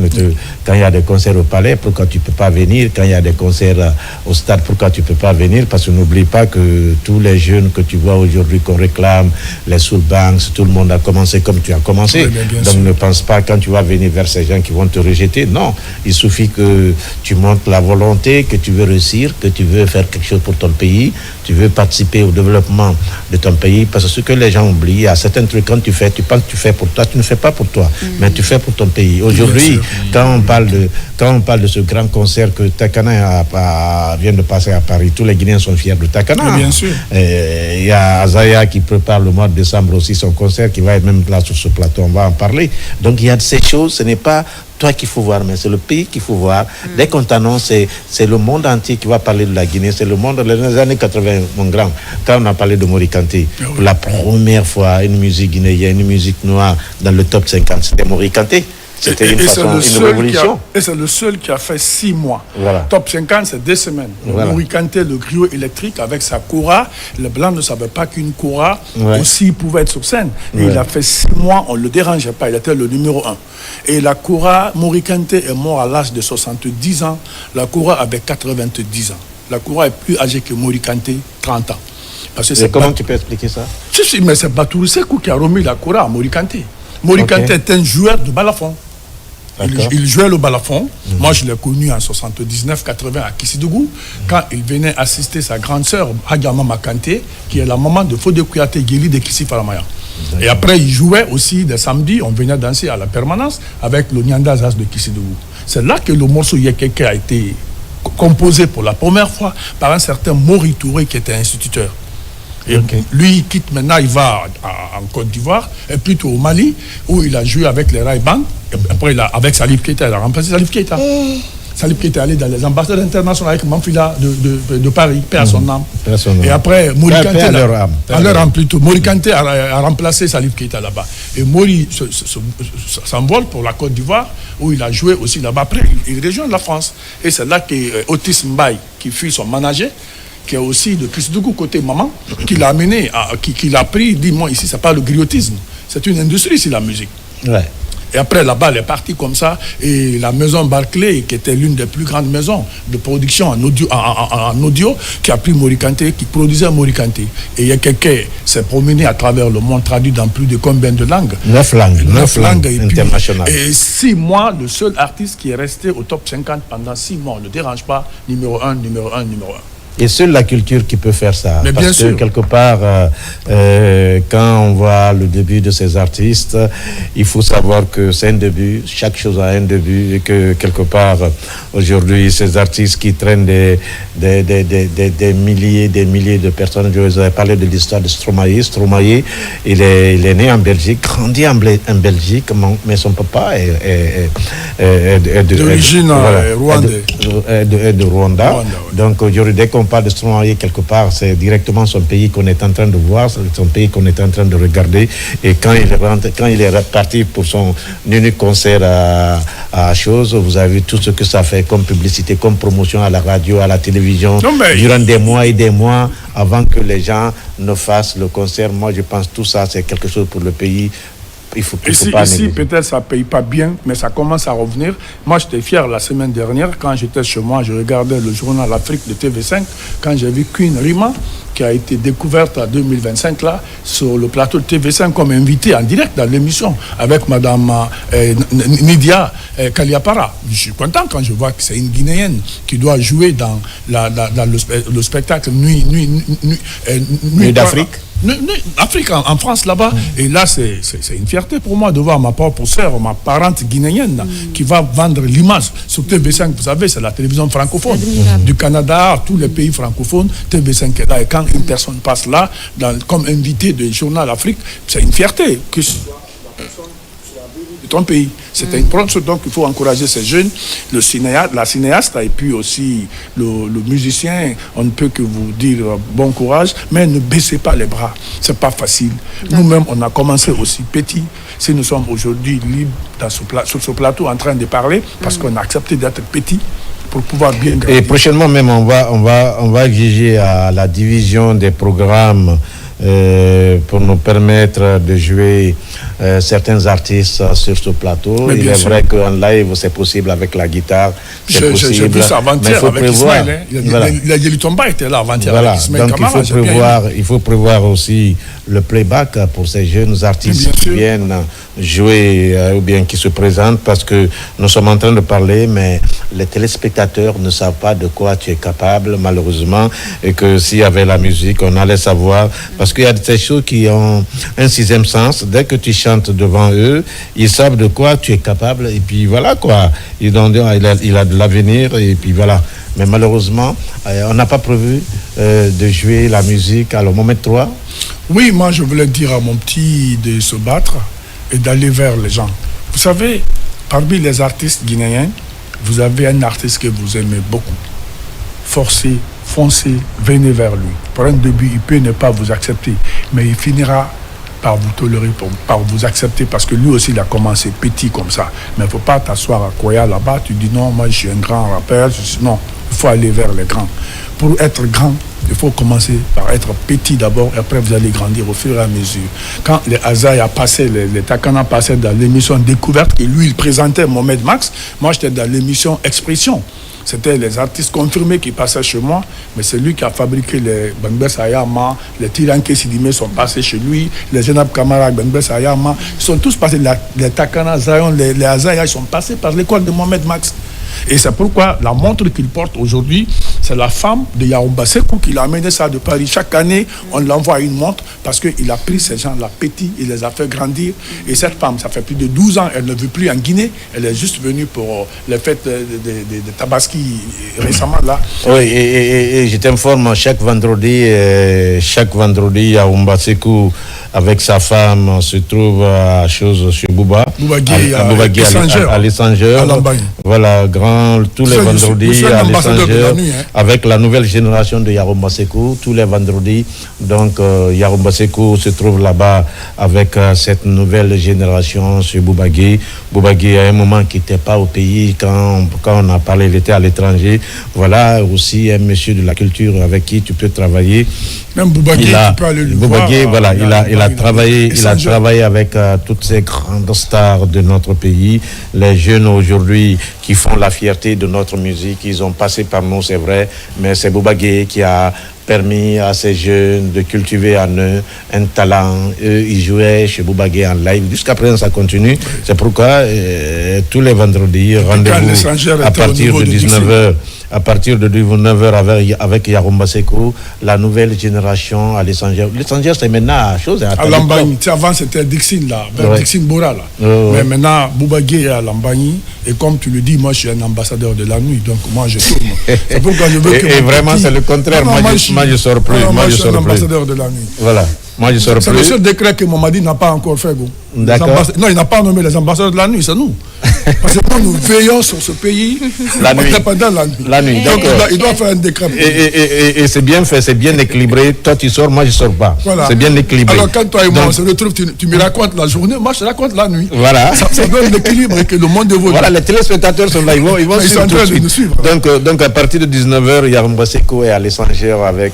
Quand il y a des concerts au palais, pourquoi tu ne peux pas venir? Quand il y a des concerts au stade, pourquoi tu ne peux pas venir? Parce que n'oublie pas que tous les jeunes que tu vois aujourd'hui qu'on réclame, les Soul Banks, tout le monde a commencé comme tu as commencé. Oui, donc ne pense pas quand tu vas venir vers ces gens qui vont te rejeter. Non, il suffit que tu montres la volonté, que tu veux réussir, que tu veux faire quelque chose pour ton pays, tu veux participer au développement de ton pays. Parce que ce que les gens oublient, à certains trucs, quand tu fais, tu penses que tu fais pour toi, tu ne fais pas pour toi, mais tu fais pour ton pays. Aujourd'hui, quand on parle de ce grand concert que Takana vient de passer à Paris, tous les Guinéens sont fiers de Takana. Oui, bien sûr. Il y a Azaya qui prépare le mois de décembre aussi son concert, qui va être même là sur ce plateau, on va en parler. Donc il y a de ces choses, ce n'est pas toi qu'il faut voir, mais c'est le pays qu'il faut voir. Dès qu'on t'annonce, c'est le monde entier qui va parler de la Guinée, c'est le monde. Dans les années 80, mon grand, quand on a parlé de Mori Kanté, pour la première fois, une musique guinéenne, une musique noire dans le top 50, c'était Mori Kanté. C'était une révolution. Et c'est le seul qui a fait 6 mois. Voilà. Top 50, c'est 2 semaines. Voilà. Mori Kanté, le griot électrique avec sa kora. Les Blancs ne savaient pas qu'une kora aussi pouvait être sur scène. Et il a fait 6 mois, on ne le dérangeait pas. Il était le numéro 1. Et la kora, Mori Kanté est mort à l'âge de 70 ans. La kora avait 90 ans. La kora est plus âgée que Mori Kanté, 30 ans. Parce que comment tu peux expliquer ça? Mais c'est Batourou Sekou qui a remis la kora à Mori Kanté. Mori Kanté est un joueur de balafon. Il jouait le balafon. Moi, je l'ai connu en 79-80 à Kissidougou, quand il venait assister sa grande sœur, Hagama Makanté, qui est la maman de Fode Kouyaté Guéli de Kissi Faramaya. Et après, il jouait aussi des samedis, on venait danser à la permanence avec le Nyanda Zaz de Kissidougou. C'est là que le morceau Yekeke a été composé pour la première fois par un certain Mori Touré qui était instituteur. Et lui, il quitte maintenant, il va en Côte d'Ivoire, et plutôt au Mali, où il a joué avec les Rai Band. Et après, avec Salif Keita, il a remplacé Salif Keita. Salif Keita est allé dans les ambassades internationales avec Manfila de Paris, paix à son âme. Et après, Mori Kanté, à leur âme plutôt, Mori Kanté a remplacé Salif Keita là-bas. Et Mori s'envole pour la Côte d'Ivoire, où il a joué aussi là-bas. Après, il rejoint la France. Et c'est là que Otis Mbaye, qui fut son manager, qui est aussi de Kissidougou côté maman, qui l'a amené, qui l'a pris, dit moi ici c'est pas le griotisme, c'est une industrie, c'est la musique. Ouais. Et après là-bas, elle est partie comme ça, et la maison Barclay, qui était l'une des plus grandes maisons de production en audio, qui a pris Mori Kanté, qui produisait Mori Kanté. Et il y a quelqu'un s'est promené à travers le monde, traduit dans plus de combien de langues? 9 langues internationales. Et 6 mois, le seul artiste qui est resté au top 50 pendant 6 mois, ne dérange pas, numéro 1, numéro 1, numéro 1. Et seule la culture qui peut faire ça. Mais parce que quelque part, quand on voit le début de ces artistes, il faut savoir que c'est un début, chaque chose a un début, et que quelque part, aujourd'hui, ces artistes qui traînent des milliers de personnes, je vous ai parlé de l'histoire de Stromae. Stromae, il est né en Belgique, grandi en Belgique, mais son papa est d'origine rwandaise. De Rwanda. Donc aujourd'hui, dès qu'on parle de Stromae quelque part, c'est directement son pays qu'on est en train de voir, c'est son pays qu'on est en train de regarder. Et quand il est reparti pour son unique concert à chose, vous avez vu tout ce que ça fait comme publicité, comme promotion à la radio, à la télévision, durant des mois et des mois avant que les gens ne fassent le concert. Moi, je pense que tout ça, c'est quelque chose pour le pays. Ici, peut-être ça ne paye pas bien, mais ça commence à revenir. Moi, j'étais fier la semaine dernière, quand j'étais chez moi, je regardais le journal Afrique de TV5, quand j'ai vu Queen Rima, qui a été découverte en 2025, là, sur le plateau de TV5, comme invitée en direct dans l'émission, avec Madame Nidia Kaliapara. Je suis content quand je vois que c'est une Guinéenne qui doit jouer dans le spectacle Nuit d'Afrique. Afrique, en France, là-bas. Et là, c'est une fierté pour moi de voir ma propre sœur, ma parente guinéenne, qui va vendre l'image sur TV5. Vous savez, c'est la télévision francophone du Canada, tous les pays francophones. TV5 est là. Et quand une personne passe là, comme invité du journal Afrique, c'est une fierté que ce soit la personne de ton pays. C'est une preuve, donc il faut encourager ces jeunes, la cinéaste et puis aussi le musicien. On ne peut que vous dire bon courage, mais ne baissez pas les bras. C'est pas facile. Nous-mêmes, on a commencé aussi petit. Si nous sommes aujourd'hui libres sur ce plateau en train de parler, parce qu'on a accepté d'être petit pour pouvoir bien grandir. Et prochainement même, on va exiger à la division des programmes pour nous permettre de jouer certains artistes sur ce plateau. Il est vrai qu'en live, c'est possible avec la guitare. C'est possible. J'ai vu ça avant-hier avec Ismaël. Il a dit Tomba était là avant-hier avec Ismaël. Donc il faut prévoir aussi le playback pour ces jeunes artistes qui viennent jouer ou bien qui se présentent, parce que nous sommes en train de parler, mais les téléspectateurs ne savent pas de quoi tu es capable, malheureusement, et que s'il y avait la musique, on allait savoir, parce qu'il y a des choses qui ont un sixième sens. Dès que tu chantes devant eux, ils savent de quoi tu es capable, et puis voilà quoi, ils ont dit, il a de l'avenir, et puis voilà. Mais malheureusement, on n'a pas prévu de jouer la musique. Alors, Mohamed 3. Oui, moi je voulais dire à mon petit de se battre et d'aller vers les gens. Vous savez, parmi les artistes guinéens, vous avez un artiste que vous aimez beaucoup. Forcez, foncez, venez vers lui. Pour un début, il peut ne pas vous accepter, mais il finira par vous tolérer, par vous accepter, parce que lui aussi, il a commencé petit comme ça. Mais il ne faut pas t'asseoir à Koya là-bas, tu dis non, moi je suis un grand rappeur. Non, il faut aller vers les grands. Pour être grand, il faut commencer par être petit d'abord, et après vous allez grandir au fur et à mesure. Quand les Azaï a passé, les Takana passaient dans l'émission Découverte, et lui il présentait Mohamed Max, moi j'étais dans l'émission Expression. C'était les artistes confirmés qui passaient chez moi, mais c'est lui qui a fabriqué les Bengbé Sayama, les Tiranké Sidimé sont passés chez lui, les Zenab Kamara, Bengbé Sayama, ils sont tous passés, les Takana Zayon, les Azaï, ils sont passés par l'école de Mohamed Max. Et c'est pourquoi la montre qu'il porte aujourd'hui, c'est la femme de Yaoumba Sekou qui l'a amené ça de Paris. Chaque année, on l'envoie une montre parce qu'il a pris ces gens-là petits, il les a fait grandir. Et cette femme, ça fait plus de 12 ans, elle ne vit plus en Guinée. Elle est juste venue pour les fêtes de Tabaski récemment là. Oui, et je t'informe, chaque vendredi, Yaoumba Sekou avec sa femme se trouve à chose chez Bouba. À l'Essanger. Voilà, tous les vendredis à l'Essanger, avec la nouvelle génération de Yaoumba Sekou, tous les vendredis. Donc, Yaoumba Sekou se trouve là-bas avec cette nouvelle génération sur Boubagui. Boubagui, à un moment, qui n'était pas au pays, quand on a parlé, il était à l'étranger. Voilà, aussi un monsieur de la culture avec qui tu peux travailler. Même Boubagui, tu peux aller le voir. Voilà, il a travaillé avec toutes ces grandes stars de notre pays. Les jeunes aujourd'hui qui font la fierté de notre musique, ils ont passé par nous, c'est vrai, mais c'est Boubagui qui a permis à ces jeunes de cultiver en eux un talent. Eux, ils jouaient chez Boubagui en live. Jusqu'à présent, ça continue. C'est pourquoi tous les vendredis, rendez-vous à partir de 19h. À partir de 19h avec Yaoumba Sekou, la nouvelle génération à l'Essanger. L'Essanger, c'est maintenant chose. À Lambagne. Avant, c'était Dixine, là, vers Dixine Bora, là. Mais maintenant, Boubagui est à Lambagne. Et comme tu le dis, moi, je suis un ambassadeur de la nuit. Donc, moi, je tourne. C'est pourquoi je veux que. Et vraiment, c'est le contraire. Moi, je sors plus. Moi, je suis un ambassadeur de la nuit. Voilà. Moi, je sors plus. C'est le seul décret que Mamadi n'a pas encore fait, go. D'accord. Non, il n'a pas nommé les ambassadeurs de la nuit, c'est nous. Parce que nous veillons sur ce pays pendant la nuit. Donc, il doit faire un décret. Et c'est bien fait, c'est bien équilibré. Toi, tu sors, moi, je ne sors pas. Voilà. C'est bien équilibré. Alors, quand toi et moi, on se retrouve, tu me racontes la journée, moi, je te raconte la nuit. Voilà. Ça donne l'équilibre et que le monde évolue. Voilà, les téléspectateurs sont là, ils vont suivre tout de suite. Nous suivre. Donc, à partir de 19h, Yaoumba Sekou est à l'Essanger avec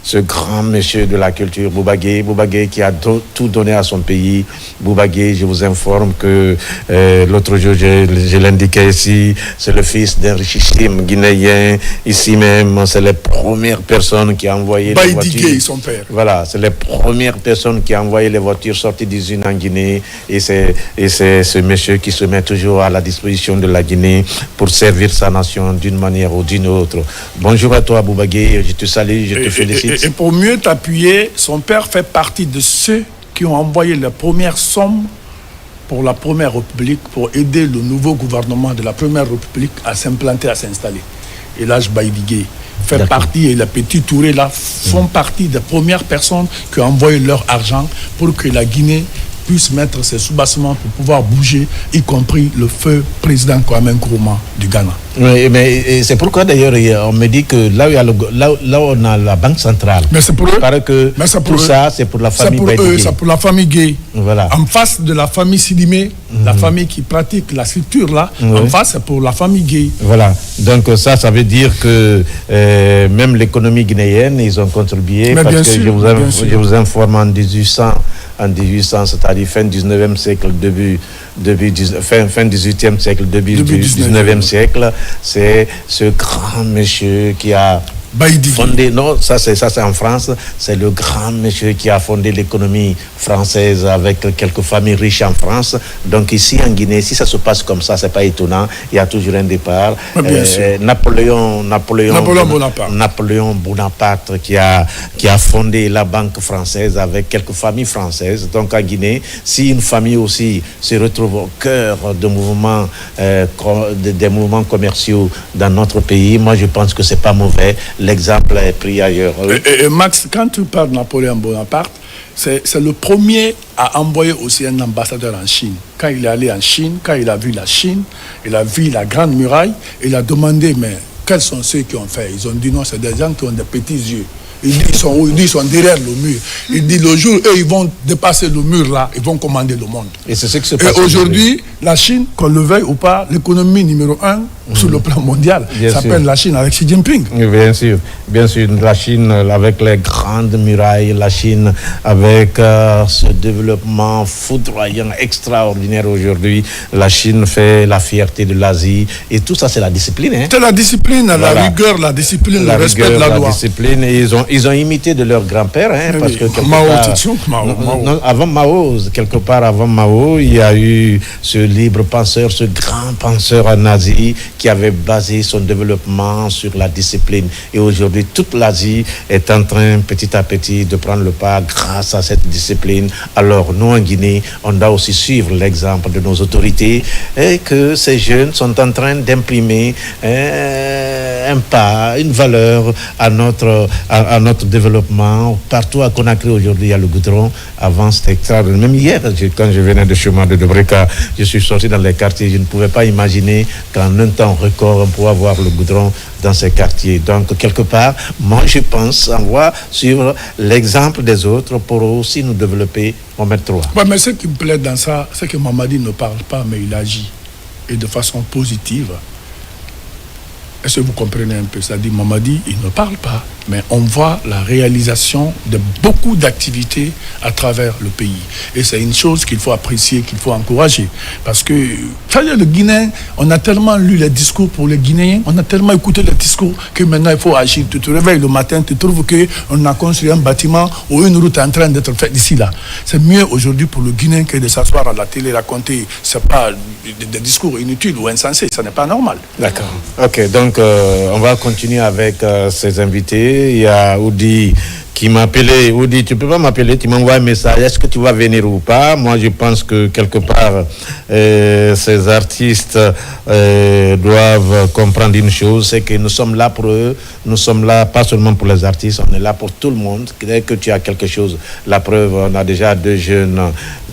ce grand monsieur de la culture, Boubagui. Boubagui qui a tout donné à son pays. Boubagui, je vous informe que l'autre jour, je l'indiquais ici, c'est le fils d'un richissime Guinéen. Ici même, c'est les premières personnes qui ont envoyé les voitures. Son père. Voilà, c'est les premières personnes qui ont envoyé les voitures sorties d'usine en Guinée. Et c'est ce monsieur qui se met toujours à la disposition de la Guinée pour servir sa nation d'une manière ou d'une autre. Bonjour à toi, Boubagué. Je te salue, je te félicite. Et pour mieux t'appuyer, son père fait partie de ceux qui ont envoyé la première somme pour la Première République, pour aider le nouveau gouvernement de la Première République à s'implanter, à s'installer. Et là, Baïdigué fait partie, et les petits Touré là font partie des premières personnes qui ont envoyé leur argent pour que la Guinée puisse mettre ses soubassements pour pouvoir bouger, y compris le feu président Kwame Nkrumah du Ghana. Oui, mais c'est pourquoi d'ailleurs on me dit que là où on a la banque centrale, mais c'est pour eux. Il paraît que tout ça c'est pour la famille Baïdigué. C'est pour la famille Gueye. Voilà. En face de la famille Sidimé, la famille qui pratique la sculpture là, en face c'est pour la famille Gueye. Voilà. Donc ça veut dire que même l'économie guinéenne, ils ont contribué, mais parce que sûr, je vous informe en 1800, c'est-à-dire fin 19e siècle, fin 18e siècle, début 19e siècle, c'est ce grand monsieur qui a fondé, non, ça c'est en France, c'est le grand monsieur qui a fondé l'économie française avec quelques familles riches en France. Donc ici en Guinée, si ça se passe comme ça, c'est pas étonnant, il y a toujours un départ. Napoléon Bonaparte qui a fondé la banque française avec quelques familles françaises. Donc en Guinée, si une famille aussi se retrouve au cœur de mouvements, des mouvements commerciaux dans notre pays, moi je pense que c'est pas mauvais. L'exemple est pris ailleurs. Oui. Et Max, quand tu parles de Napoléon Bonaparte, c'est le premier à envoyer aussi un ambassadeur en Chine. Quand il est allé en Chine, quand il a vu la Chine, il a vu la Grande Muraille, il a demandé, mais quels sont ceux qui ont fait? Ils ont dit non, c'est des gens qui ont des petits yeux. Il dit ils sont où? Il dit ils sont derrière le mur. Il dit le jour où ils vont dépasser le mur là, ils vont commander le monde. Et c'est ce qui se passe. Et aujourd'hui, la Chine, qu'on le veuille ou pas, l'économie numéro 1 sur le plan mondial s'appelle la Chine avec Xi Jinping. Bien sûr, la Chine avec les grandes murailles, la Chine avec ce développement foudroyant, extraordinaire aujourd'hui. La Chine fait la fierté de l'Asie et tout ça c'est la discipline. Hein? C'est la discipline, voilà. La rigueur, la discipline, le respect de la loi. Discipline, et ils ont imité de leur grand-père, hein, parce que avant Mao, quelque part avant Mao, il y a eu ce libre penseur, ce grand penseur nazi qui avait basé son développement sur la discipline. Et aujourd'hui, toute l'Asie est en train, petit à petit, de prendre le pas grâce à cette discipline. Alors, nous, en Guinée, on doit aussi suivre l'exemple de nos autorités et que ces jeunes sont en train d'imprimer un pas, une valeur à notre développement. Partout à Conakry, aujourd'hui, il y a le goudron. Avant, c'était extraordinaire. Même hier, quand je venais de chemin de Dobreka, je suis sorti dans les quartiers. Je ne pouvais pas imaginer qu'en un temps record, on pouvait avoir le goudron dans ces quartiers. Donc, quelque part, moi, je pense, on va suivre l'exemple des autres pour aussi nous développer au mètre 3. Ouais, mais ce qui me plaît dans ça, c'est que Mamadi ne parle pas, mais il agit. Et de façon positive. Est-ce que vous comprenez un peu? C'est-à-dire, Mamadi, il ne parle pas, mais on voit la réalisation de beaucoup d'activités à travers le pays. Et c'est une chose qu'il faut apprécier, qu'il faut encourager. Parce que, le Guinéen, on a tellement lu les discours pour les Guinéens, on a tellement écouté les discours que maintenant il faut agir. Tu te réveilles le matin, tu trouves qu'on a construit un bâtiment ou une route en train d'être faite d'ici là. C'est mieux aujourd'hui pour le Guinéen que de s'asseoir à la télé et raconter. C'est pas des discours inutiles ou insensés, ça n'est pas normal. D'accord. Ok, donc on va continuer avec ces invités. Il y a Oudi qui m'a appelé. Oudi, tu peux pas m'appeler, tu m'envoies un message. Est-ce que tu vas venir ou pas? Moi, je pense que quelque part, ces artistes doivent comprendre une chose, c'est que nous sommes là pour eux. Nous sommes là pas seulement pour les artistes, on est là pour tout le monde. Dès que tu as quelque chose, la preuve, on a déjà 2 jeunes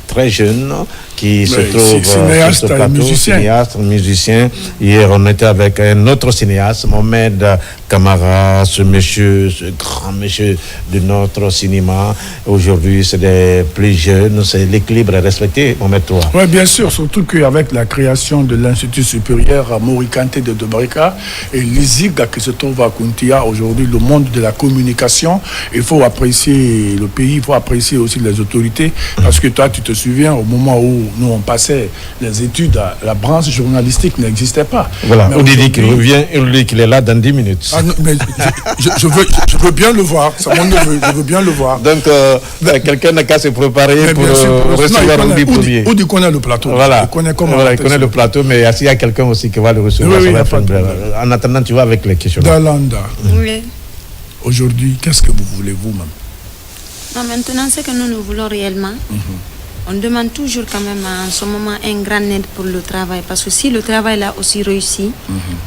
très jeunes qui se trouvent sur ce plateau, cinéaste, musicien. Hier, on était avec un autre cinéaste, Mohamed Camara, ce grand monsieur de notre cinéma. Aujourd'hui, c'est des plus jeunes, c'est l'équilibre est respecté, Mohamed Toua. Oui, bien sûr, surtout qu'avec la création de l'Institut supérieur Mori Kanté de Dobrika et l'ISIG qui se trouve à Kountia, aujourd'hui, le monde de la communication, il faut apprécier le pays, il faut apprécier aussi les autorités, parce que toi, tu te souviens, au moment où nous, on passait les études, la branche journalistique n'existait pas. Voilà, on dit qu'il revient, on dit qu'il est là dans 10 minutes. Ah, non, mais je veux bien le voir, c'est mon neveu, je veux bien le voir. Donc, quelqu'un n'a qu'à se préparer pour recevoir Oudi premier. Oudi connaît le plateau. Voilà. Il connaît comment. Voilà, il connaît le plateau, mais s'il y a quelqu'un aussi qui va le recevoir, ça va être en attendant, tu vas avec les questions. Dalanda. Oui. Aujourd'hui, qu'est-ce que vous voulez vous-même? Non, maintenant, ce que nous voulons réellement, on demande toujours quand même en ce moment un grand aide pour le travail. Parce que si le travail là aussi réussi,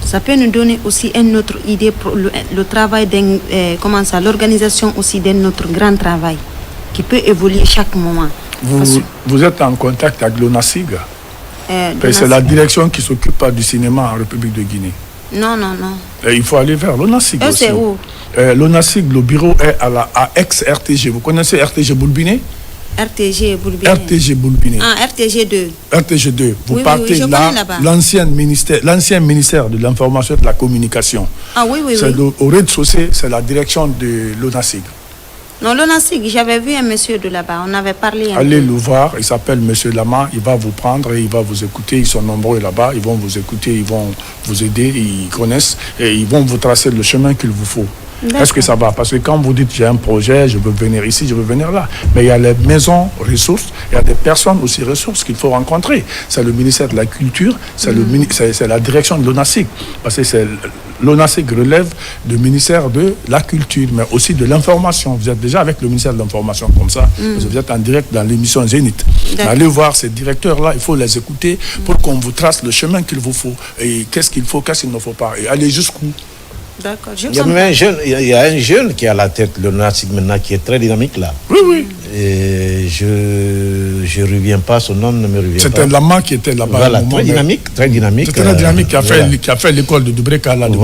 ça peut nous donner aussi une autre idée pour le travail, l'organisation aussi d'un autre grand travail qui peut évoluer chaque moment. Vous êtes en contact avec l'ONASIG? C'est la direction qui s'occupe du cinéma en République de Guinée. Non. Et il faut aller vers l'ONASIG aussi. C'est où? L'ONASIG, le bureau est à ex-RTG. Vous connaissez RTG Boulbiné? RTG Boulbiné. RTG Boulbiné. Ah, RTG 2. RTG 2. Vous partez là, l'ancien ministère de l'Information et de la Communication. Ah oui. Au rez-de-chaussée, c'est la direction de l'ONASIG. Non, l'ONASIG, j'avais vu un monsieur de là-bas, on avait parlé. Allez le voir, il s'appelle Monsieur Lama, il va vous prendre et il va vous écouter, ils sont nombreux là-bas, ils vont vous écouter, ils vont vous aider, ils connaissent et ils vont vous tracer le chemin qu'il vous faut. Est-ce que ça va? Parce que quand vous dites j'ai un projet, je veux venir ici, je veux venir là, mais il y a les maisons ressources, il y a des personnes aussi ressources qu'il faut rencontrer. C'est le ministère de la Culture, c'est la direction de l'ONASIG, parce que l'ONASIG relève du ministère de la Culture, mais aussi de l'information. Vous êtes déjà avec le ministère de l'Information comme ça, parce que vous êtes en direct dans l'émission Zénith. Allez voir ces directeurs-là, il faut les écouter pour qu'on vous trace le chemin qu'il vous faut, et qu'est-ce qu'il faut, qu'est-ce qu'il ne faut pas, et aller jusqu'où. D'accord. Il y a un jeune qui a la tête, le NASIG maintenant, qui est très dynamique là. Oui. Et je ne reviens pas, son nom ne me revient pas. C'était Lama qui était là-bas. Voilà, très dynamique. C'était très dynamique, qui a fait l'école de Dubreka là, de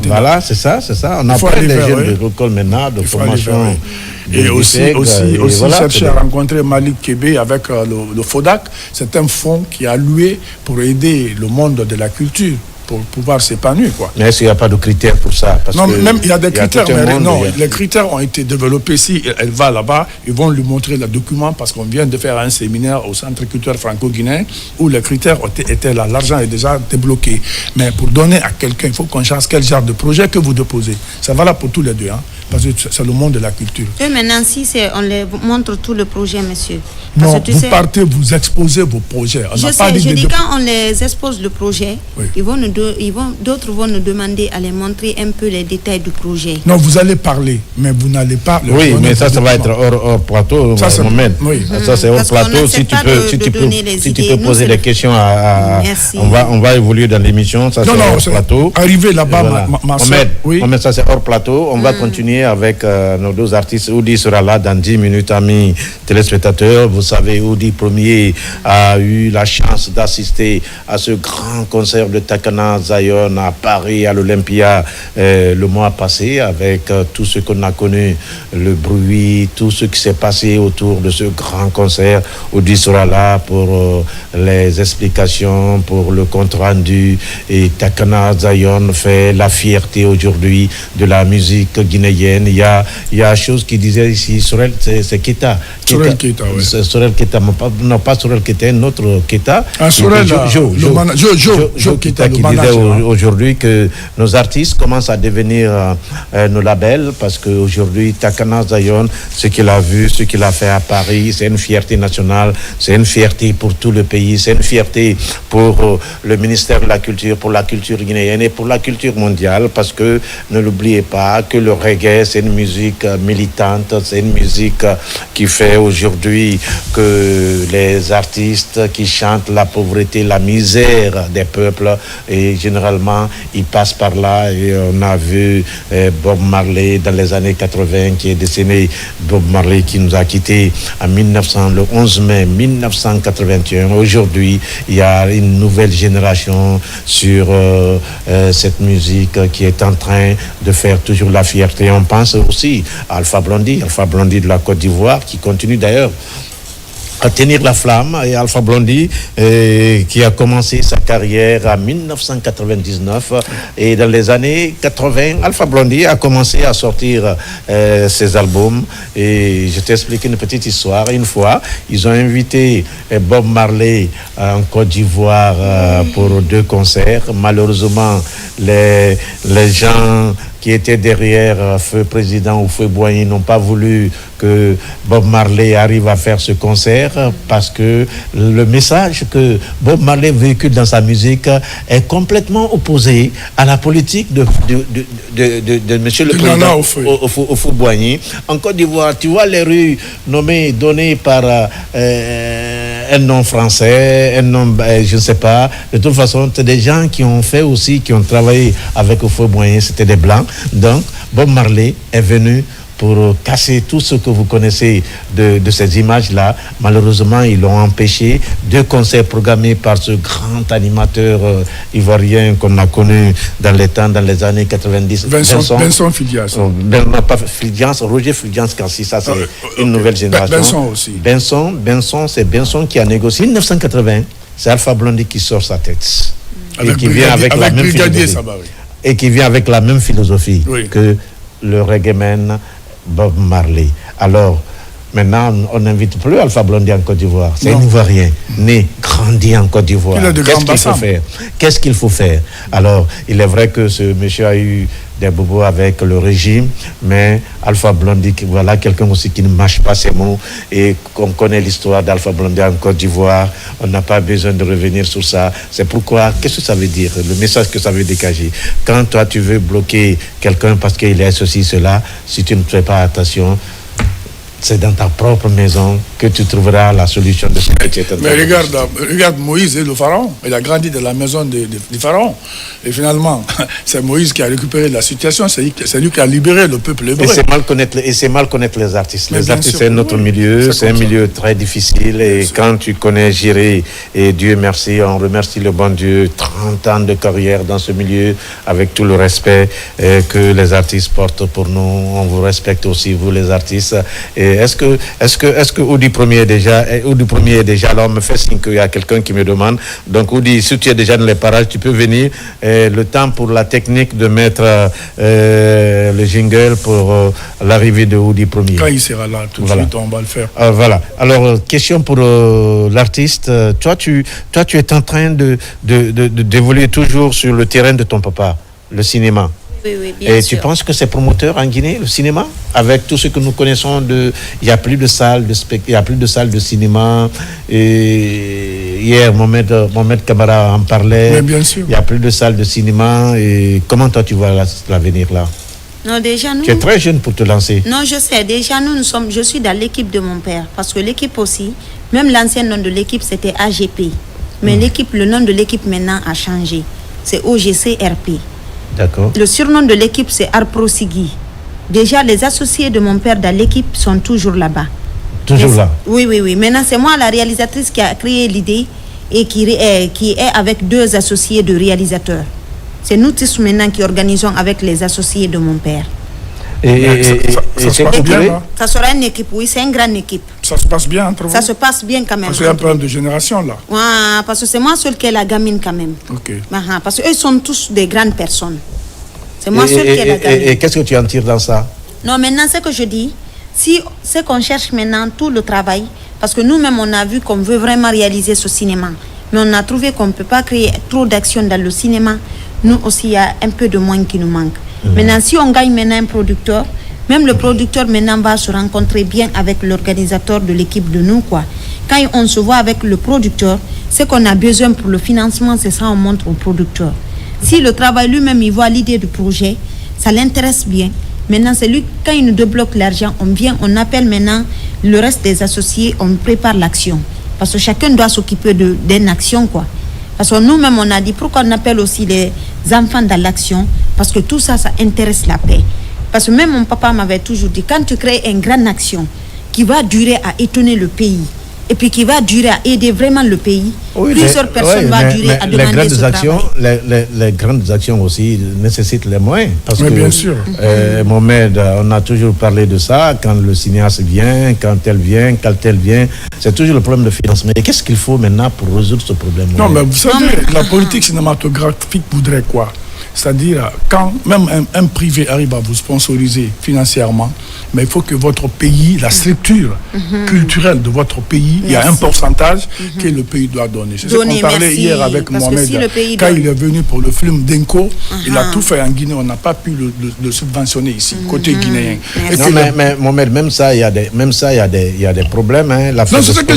Voilà, c'est ça. On a plein de jeunes de l'école maintenant, de formation. Et aussi chercher à rencontrer Malik Kébé avec le FODAC. C'est un fonds qui a loué pour aider le monde de la culture, pour pouvoir s'épanouir, quoi. Mais est-ce qu'il n'y a pas de critères pour ça? Non, même il y a des critères, mais non, les critères ont été développés. Si elle va là-bas, ils vont lui montrer le document parce qu'on vient de faire un séminaire au Centre culturel franco-guinéen où les critères étaient là. L'argent est déjà débloqué. Mais pour donner à quelqu'un, il faut qu'on cherche quel genre de projet que vous déposez. Ça va là pour tous les deux, hein, parce que c'est le monde de la culture. Et maintenant, si on les montre tout le projet, monsieur. Non, vous partez, vous exposez vos projets. Je dis quand on les expose le projet, d'autres vont nous demander à les montrer un peu les détails du projet. Non, vous allez parler, mais vous n'allez pas... Oui, mais ça va être hors plateau. Ça, c'est hors plateau. Si tu peux poser des questions, on va évoluer dans l'émission. Ça, c'est hors plateau. Arrivé là-bas, ma soeur. Mais ça, c'est hors plateau. On va continuer avec nos deux artistes. Oudi sera là dans 10 minutes, amis téléspectateurs. Vous savez, Oudi Premier a eu la chance d'assister à ce grand concert de Takana Zion à Paris, à l'Olympia, le mois passé, avec tout ce qu'on a connu, le bruit, tout ce qui s'est passé autour de ce grand concert. Oudi sera là pour les explications, pour le compte rendu. Et Takana Zion fait la fierté aujourd'hui de la musique guinéenne. Il y a chose qui disait ici, Sorel, c'est Keita. Sorel Keita, oui. Sorel Keita, non pas Sorel Keita, un autre Keita. Sorel, Jo Keita qui disait aujourd'hui que nos artistes commencent à devenir nos labels, parce qu'aujourd'hui, Takana Zion, ce qu'il a vu, ce qu'il a fait à Paris, c'est une fierté nationale, c'est une fierté pour tout le pays, c'est une fierté pour le ministère de la Culture, pour la culture guinéenne et pour la culture mondiale, parce que ne l'oubliez pas que le reggae fait, c'est une musique militante, c'est une musique qui fait aujourd'hui que les artistes qui chantent la pauvreté, la misère des peuples, et généralement, ils passent par là. Et on a vu Bob Marley dans les années 80 qui est décédé. Bob Marley qui nous a quittés le 11 mai 1981. Aujourd'hui, il y a une nouvelle génération sur cette musique qui est en train de faire toujours la fierté. On pense aussi à Alpha Blondy de la Côte d'Ivoire, qui continue d'ailleurs à tenir la flamme, et Alpha Blondy qui a commencé sa carrière en 1999, et dans les années 80, Alpha Blondy a commencé à sortir ses albums. Et je t'explique une petite histoire. Une fois, ils ont invité Bob Marley en Côte d'Ivoire pour 2 concerts. Malheureusement, les gens qui étaient derrière Feu Président ou Feu Boigny n'ont pas voulu que Bob Marley arrive à faire ce concert, parce que le message que Bob Marley véhicule dans sa musique est complètement opposé à la politique de Monsieur le Président au Feu Boigny. En Côte d'Ivoire, tu vois les rues données par un nom français, un nom, je ne sais pas. De toute façon, c'est des gens qui ont travaillé avec le Feu Boigny, c'était des Blancs. Donc, Bob Marley est venu pour casser tout ce que vous connaissez de ces images-là. Malheureusement, ils l'ont empêché. 2 concerts programmés par ce grand animateur ivoirien qu'on a connu dans les années 90. Benson Fidias. Non, pas Fidias, Roger Fidias Kansi, ça c'est une nouvelle génération. Benson aussi. Benson, c'est Benson qui a négocié. 1980, c'est Alpha Blondy qui sort sa tête. Et qui vient avec la même philosophie. Et qui vient avec la même philosophie que le reggaeman Bob Marley. Alors, maintenant, on n'invite plus Alpha Blondy en Côte d'Ivoire. C'est un Ivoirien, né, grandi en Côte d'Ivoire. Qu'est-ce qu'il faut faire? Alors, il est vrai que ce monsieur a eu des bobos avec le régime, mais Alpha Blondy, voilà quelqu'un aussi qui ne mâche pas ses mots, et qu'on connaît l'histoire d'Alpha Blondy en Côte d'Ivoire. On n'a pas besoin de revenir sur ça. C'est pourquoi, qu'est-ce que ça veut dire, le message que ça veut dégager? Quand toi tu veux bloquer quelqu'un parce qu'il est ceci, cela, si tu ne fais pas attention, c'est dans ta propre maison que tu trouveras la solution de ce que tu es en train de faire. Mais regarde Moïse et le pharaon. Il a grandi dans la maison du pharaon. Et finalement, c'est Moïse qui a récupéré la situation. C'est lui qui a libéré le peuple hébreu. Et c'est mal connaître les artistes. Les artistes, c'est notre milieu. C'est un milieu très difficile. Et quand tu connais Jiré, et Dieu merci, on remercie le bon Dieu, 30 ans de carrière dans ce milieu, avec tout le respect que les artistes portent pour nous. On vous respecte aussi, vous les artistes. Et est-ce que Oudi Premier est déjà, alors on me fait signe qu'il y a quelqu'un qui me demande. Donc Oudi, si tu es déjà dans les parages, tu peux venir. Le temps pour la technique de mettre le jingle pour l'arrivée de Oudi Premier. Quand il sera là, tout de suite, on va le faire. Voilà. Alors, question pour l'artiste. Toi, tu es en train d'évoluer toujours sur le terrain de ton papa, le cinéma. Oui, bien sûr. Tu penses que c'est promoteur en Guinée, le cinéma, avec tout ce que nous connaissons il n'y a plus de salles de cinéma. Et hier, Mohamed Kamara en parlait. Mais bien sûr. Il n'y a plus de salles de cinéma. Et comment toi tu vois l'avenir là? Non, déjà nous. Tu es très jeune pour te lancer. Non, je sais. Déjà je suis dans l'équipe de mon père, parce que l'équipe aussi, même l'ancien nom de l'équipe c'était AGP, mais le nom de l'équipe maintenant a changé. C'est OGC-RP. D'accord. Le surnom de l'équipe, c'est Arpro Sigui. Déjà, les associés de mon père dans l'équipe sont toujours là-bas. Toujours là? Oui. Maintenant, c'est moi, la réalisatrice, qui a créé l'idée et qui est avec 2 associés de réalisateurs. C'est nous tous maintenant qui organisons avec les associés de mon père. Ça se passe bien, là? Ça sera une équipe, oui, c'est une grande équipe. Ça se passe bien entre vous? Ça se passe bien quand même. Parce qu'il y a un problème de génération, là. Ouais, parce que c'est moi seul qui est la gamine quand même. Ok. Parce qu'eux sont tous des grandes personnes. C'est moi seul qui est la gamine. Et qu'est-ce que tu en tires dans ça? Non, maintenant, ce que je dis, c'est qu'on cherche maintenant tout le travail, parce que nous-mêmes, on a vu qu'on veut vraiment réaliser ce cinéma. Mais on a trouvé qu'on ne peut pas créer trop d'action dans le cinéma. Nous aussi, il y a un peu de moins qui nous manque. Maintenant, si on gagne maintenant un producteur, même le producteur maintenant va se rencontrer bien avec l'organisateur de l'équipe de nous, quoi. Quand on se voit avec le producteur, ce qu'on a besoin pour le financement, c'est ça, on montre au producteur. Si le travail lui-même, il voit l'idée du projet, ça l'intéresse bien, Maintenant, c'est lui, quand il nous débloque l'argent, on vient, on appelle maintenant le reste des associés, on prépare l'action. Parce que chacun doit s'occuper d'une action, quoi. Parce que nous-mêmes, on a dit, pourquoi on appelle aussi les enfants dans l'action? Parce que tout ça, ça intéresse la paix. Parce que même mon papa m'avait toujours dit, quand tu crées une grande action qui va durer à étonner le pays, et puis qui va durer à aider vraiment le pays, plusieurs personnes vont durer à demander ce travail. Les grandes actions aussi nécessitent les moyens. Parce que, bien sûr. Mohamed, on a toujours parlé de ça, quand le cinéaste vient, quand elle vient, c'est toujours le problème de financement. Et qu'est-ce qu'il faut maintenant pour résoudre ce problème? Non, mais vous savez, la politique cinématographique voudrait quoi? C'est-à-dire, quand même un privé arrive à vous sponsoriser financièrement, mais il faut que votre pays, la structure culturelle de votre pays, il y a un pourcentage que le pays doit donner. C'est ce qu'on parlait hier avec Mohamed. Quand il est venu pour le film Denko, il a tout fait en Guinée. On n'a pas pu le subventionner ici, côté guinéen. Non, mais Mohamed, même ça, il y a des problèmes. Hein. Non, c'est ce que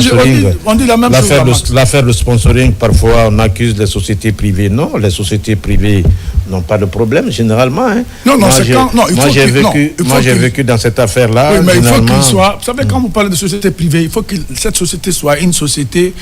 on dit la même chose. L'affaire de sponsoring, parfois, on accuse les sociétés privées. Non, les sociétés privées n'ont pas de problème, généralement. Hein. Moi, j'ai vécu dans cette affaire-là. Oui, mais il faut qu'il soit... Vous savez, quand vous parlez de société privée, il faut que cette société soit une société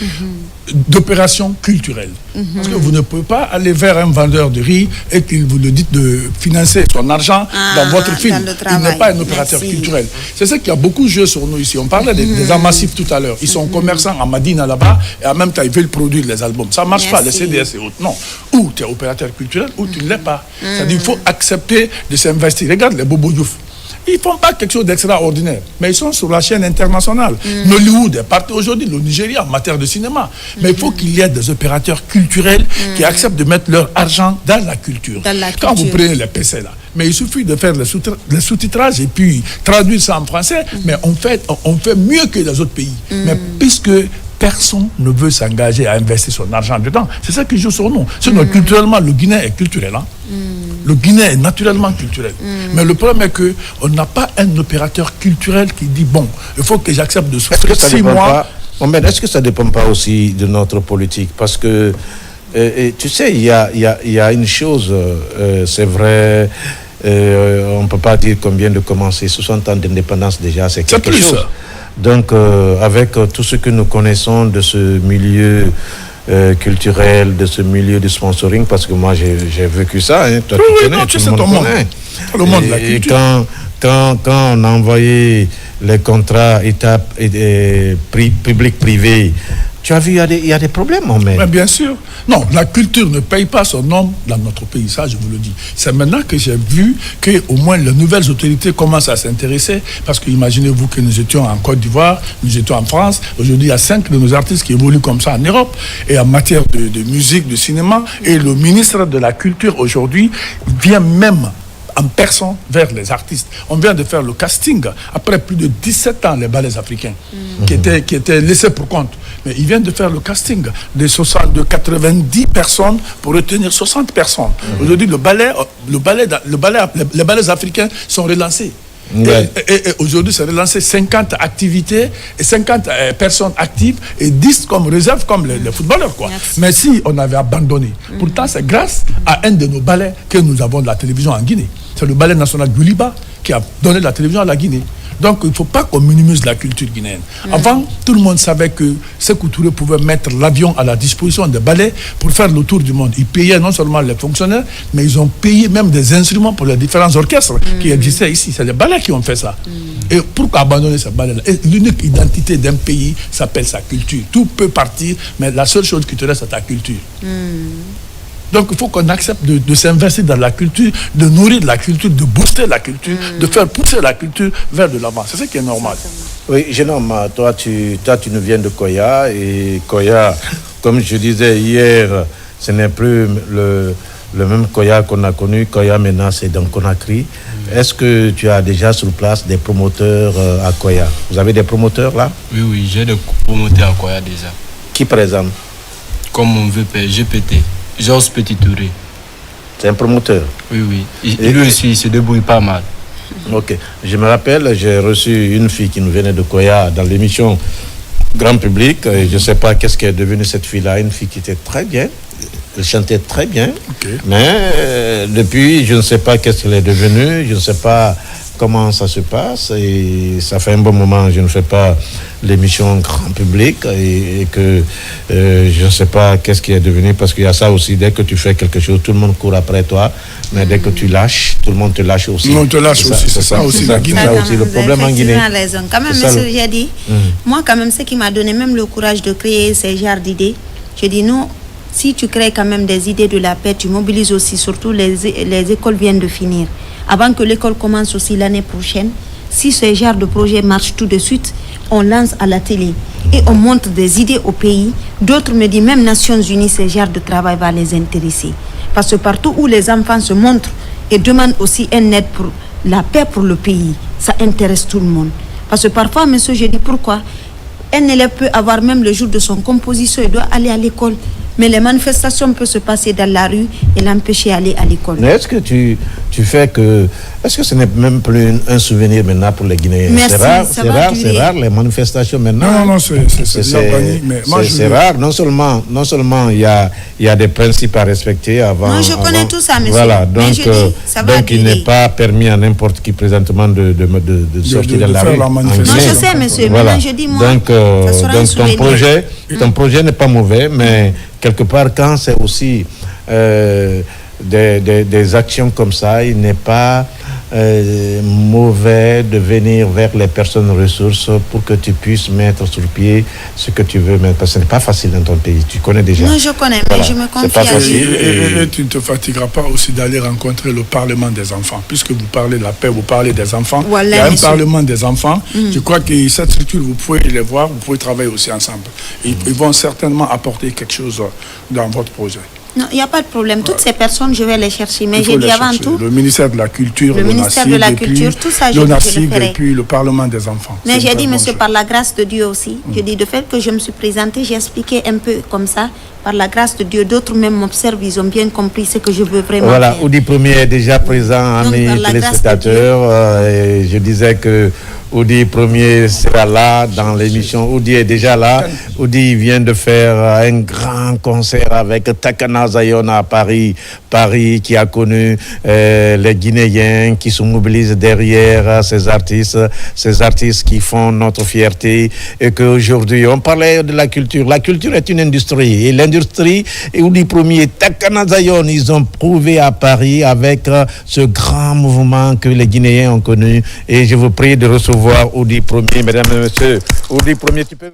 d'opération culturelle. Parce que vous ne pouvez pas aller vers un vendeur de riz et qu'il vous le dit de financer son argent dans votre film. Il n'est pas un opérateur culturel. C'est ça qu'il y a beaucoup joué sur nous ici. On parlait des arts massifs tout à l'heure. Ils sont commerçants à Madina là-bas et en même temps, ils veulent produire les albums. Ça ne marche pas, les CDS et autres. Non. Ou tu es opérateur culturel ou tu ne l'es pas. C'est-à-dire qu'il faut accepter de s'investir. Regarde les Bobo Diouf. Ils ne font pas quelque chose d'extraordinaire, mais ils sont sur la chaîne internationale. Hollywood est parti aujourd'hui, le Nigeria en matière de cinéma. Mais il faut qu'il y ait des opérateurs culturels qui acceptent de mettre leur argent dans la culture. Quand vous prenez les PC là, mais il suffit de faire le sous-titrage et puis traduire ça en français, mais on fait mieux que les autres pays. Mais puisque personne ne veut s'engager à investir son argent dedans. C'est ça qui joue sur nous. Sinon, culturellement, le Guinéen est culturel. Hein? Le Guinéen est naturellement culturel. Mais le problème est qu'on n'a pas un opérateur culturel qui dit, bon, il faut que j'accepte de souffrir 6 mois. Est-ce que ça ne dépend pas aussi de notre politique? Parce que, tu sais, il y a une chose, c'est vrai... on ne peut pas dire combien de commencer 60 ans d'indépendance déjà, c'est quelque chose. Donc, avec tout ce que nous connaissons de ce milieu culturel, de ce milieu du sponsoring, parce que moi j'ai vécu ça, hein, toi tu connais, tout le monde connaît. Le monde de la culture. Et quand on a envoyé les contrats public-privé, tu as vu, il y a des problèmes, mais bien sûr. Non, la culture ne paye pas son nom dans notre pays, ça je vous le dis. C'est maintenant que j'ai vu qu'au moins les nouvelles autorités commencent à s'intéresser, parce que imaginez-vous que nous étions en Côte d'Ivoire, nous étions en France, aujourd'hui il y a 5 de nos artistes qui évoluent comme ça en Europe, et en matière de musique, de cinéma, et le ministre de la Culture aujourd'hui vient même en personne vers les artistes. On vient de faire le casting après plus de 17 ans, les ballets africains qui étaient laissés pour compte. Mais ils viennent de faire le casting de 90 personnes pour retenir 60 personnes. Aujourd'hui, les ballets africains sont relancés. Et aujourd'hui, c'est relancé 50 activités et 50 personnes actives et 10 comme réserve, comme les footballeurs, quoi. Mais si on avait abandonné, pourtant c'est grâce à un de nos ballets que nous avons de la télévision en Guinée. C'est le ballet national du Liban qui a donné de la télévision à la Guinée. Donc il ne faut pas qu'on minimise la culture guinéenne. Avant, tout le monde savait que Sékou Touré pouvait mettre l'avion à la disposition des ballets pour faire le tour du monde. Ils payaient non seulement les fonctionnaires, mais ils ont payé même des instruments pour les différents orchestres qui existaient ici. C'est les ballets qui ont fait ça. Et pourquoi abandonner ces ballets-là? L'unique identité d'un pays s'appelle sa culture. Tout peut partir, mais la seule chose qui te reste, c'est ta culture. Donc il faut qu'on accepte de s'investir dans la culture, de nourrir la culture, de booster la culture, de faire pousser la culture vers de l'avant. C'est ce qui est normal. Oui, jeune homme, toi tu nous viens de Koya, et Koya, comme je disais hier, ce n'est plus le même Koya qu'on a connu. Koya maintenant c'est dans Conakry. Est-ce que tu as déjà sur place des promoteurs à Koya? Vous avez des promoteurs là? Oui, j'ai des promoteurs à Koya déjà. Qui par exemple? Comme mon VP, GPT. Georges Petit Touré. C'est un promoteur? Oui. Et lui aussi, il se débrouille pas mal. Ok. Je me rappelle, j'ai reçu une fille qui nous venait de Koya dans l'émission Grand Public. Et je ne sais pas qu'est-ce qui est devenu cette fille-là. Une fille qui était très bien. Il chantait très bien, Okay. mais depuis, je ne sais pas qu'est-ce qu'il est devenu, je ne sais pas comment ça se passe, et ça fait un bon moment, je ne fais pas l'émission grand public, et que je ne sais pas qu'est-ce qui est devenu, parce qu'il y a ça aussi, dès que tu fais quelque chose, tout le monde court après toi, mais dès que tu lâches, tout le monde te lâche aussi. Tout le monde te lâche aussi, c'est ça aussi la Guinée. C'est ça aussi le problème en Guinée. Quand même, C'est ça, monsieur, j'ai dit, moi, quand même, ce qui m'a donné même le courage de créer ces genres d'idées, je dis non, si tu crées quand même des idées de la paix, tu mobilises aussi, surtout les écoles viennent de finir. Avant que l'école commence aussi l'année prochaine, si ce genre de projet marche tout de suite, on lance à la télé et on montre des idées au pays. D'autres me disent, même Nations Unies, ce genre de travail va les intéresser. Parce que partout où les enfants se montrent et demandent aussi une aide pour la paix pour le pays, ça intéresse tout le monde. Parce que parfois, monsieur, je dis pourquoi un élève peut avoir même le jour de son composition, il doit aller à l'école. Mais les manifestations peuvent se passer dans la rue et l'empêcher d'aller à l'école. Mais est-ce que tu fais que... Est-ce que ce n'est même plus un souvenir maintenant pour les Guinéens? Merci, c'est rare les manifestations maintenant. Non, c'est rare. Non seulement il y a des principes à respecter avant... Non, je connais tout ça, monsieur. Voilà, donc il n'est pas permis à n'importe qui présentement de sortir de la rue. Non, je sais, monsieur. Voilà. Maintenant, je dis, moi, donc ton projet n'est pas mauvais, mais quelque part, quand c'est aussi des actions comme ça, il n'est pas mauvais de venir vers les personnes ressources pour que tu puisses mettre sur pied ce que tu veux mettre. Parce que ce n'est pas facile dans ton pays, tu connais déjà. Non, je connais, mais je me confie pas à facile. Et tu ne te fatigueras pas aussi d'aller rencontrer le Parlement des enfants. Puisque vous parlez de la paix, vous parlez des enfants. Voilà, il y a un monsieur. Parlement des enfants. Je crois que cette structure, vous pouvez les voir, vous pouvez travailler aussi ensemble. Ils vont certainement apporter quelque chose dans votre projet. Non, il n'y a pas de problème. Toutes ces personnes, je vais les chercher. Mais Il faut j'ai dit les avant chercher. tout, Le ministère de la Culture, le ministère de la Culture, tout ça, je le ferai. Et puis le Parlement des enfants. Mais C'est j'ai une dit, très monsieur, bonne par la grâce de Dieu aussi, je dis, de fait que je me suis présentée, j'ai expliqué un peu comme ça, par la grâce de Dieu, d'autres même m'observent, ils ont bien compris ce que je veux vraiment Voilà, faire. Oudi Premier est déjà présent, Donc, amis par la grâce de téléspectateurs. Et je disais que Oudi Premier sera là dans l'émission. Oudi est déjà là. Oudi vient de faire un grand concert avec Takana Zion à Paris. Paris qui a connu les Guinéens qui se mobilisent derrière ces artistes qui font notre fierté. Et qu'aujourd'hui, on parlait de la culture. La culture est une industrie. Et l'industrie, Oudi Premier, Takana Zion, ils ont prouvé à Paris avec ce grand mouvement que les Guinéens ont connu. Et je vous prie de recevoir Oudi Premier, mesdames et messieurs. Oudi Premier, tu peux...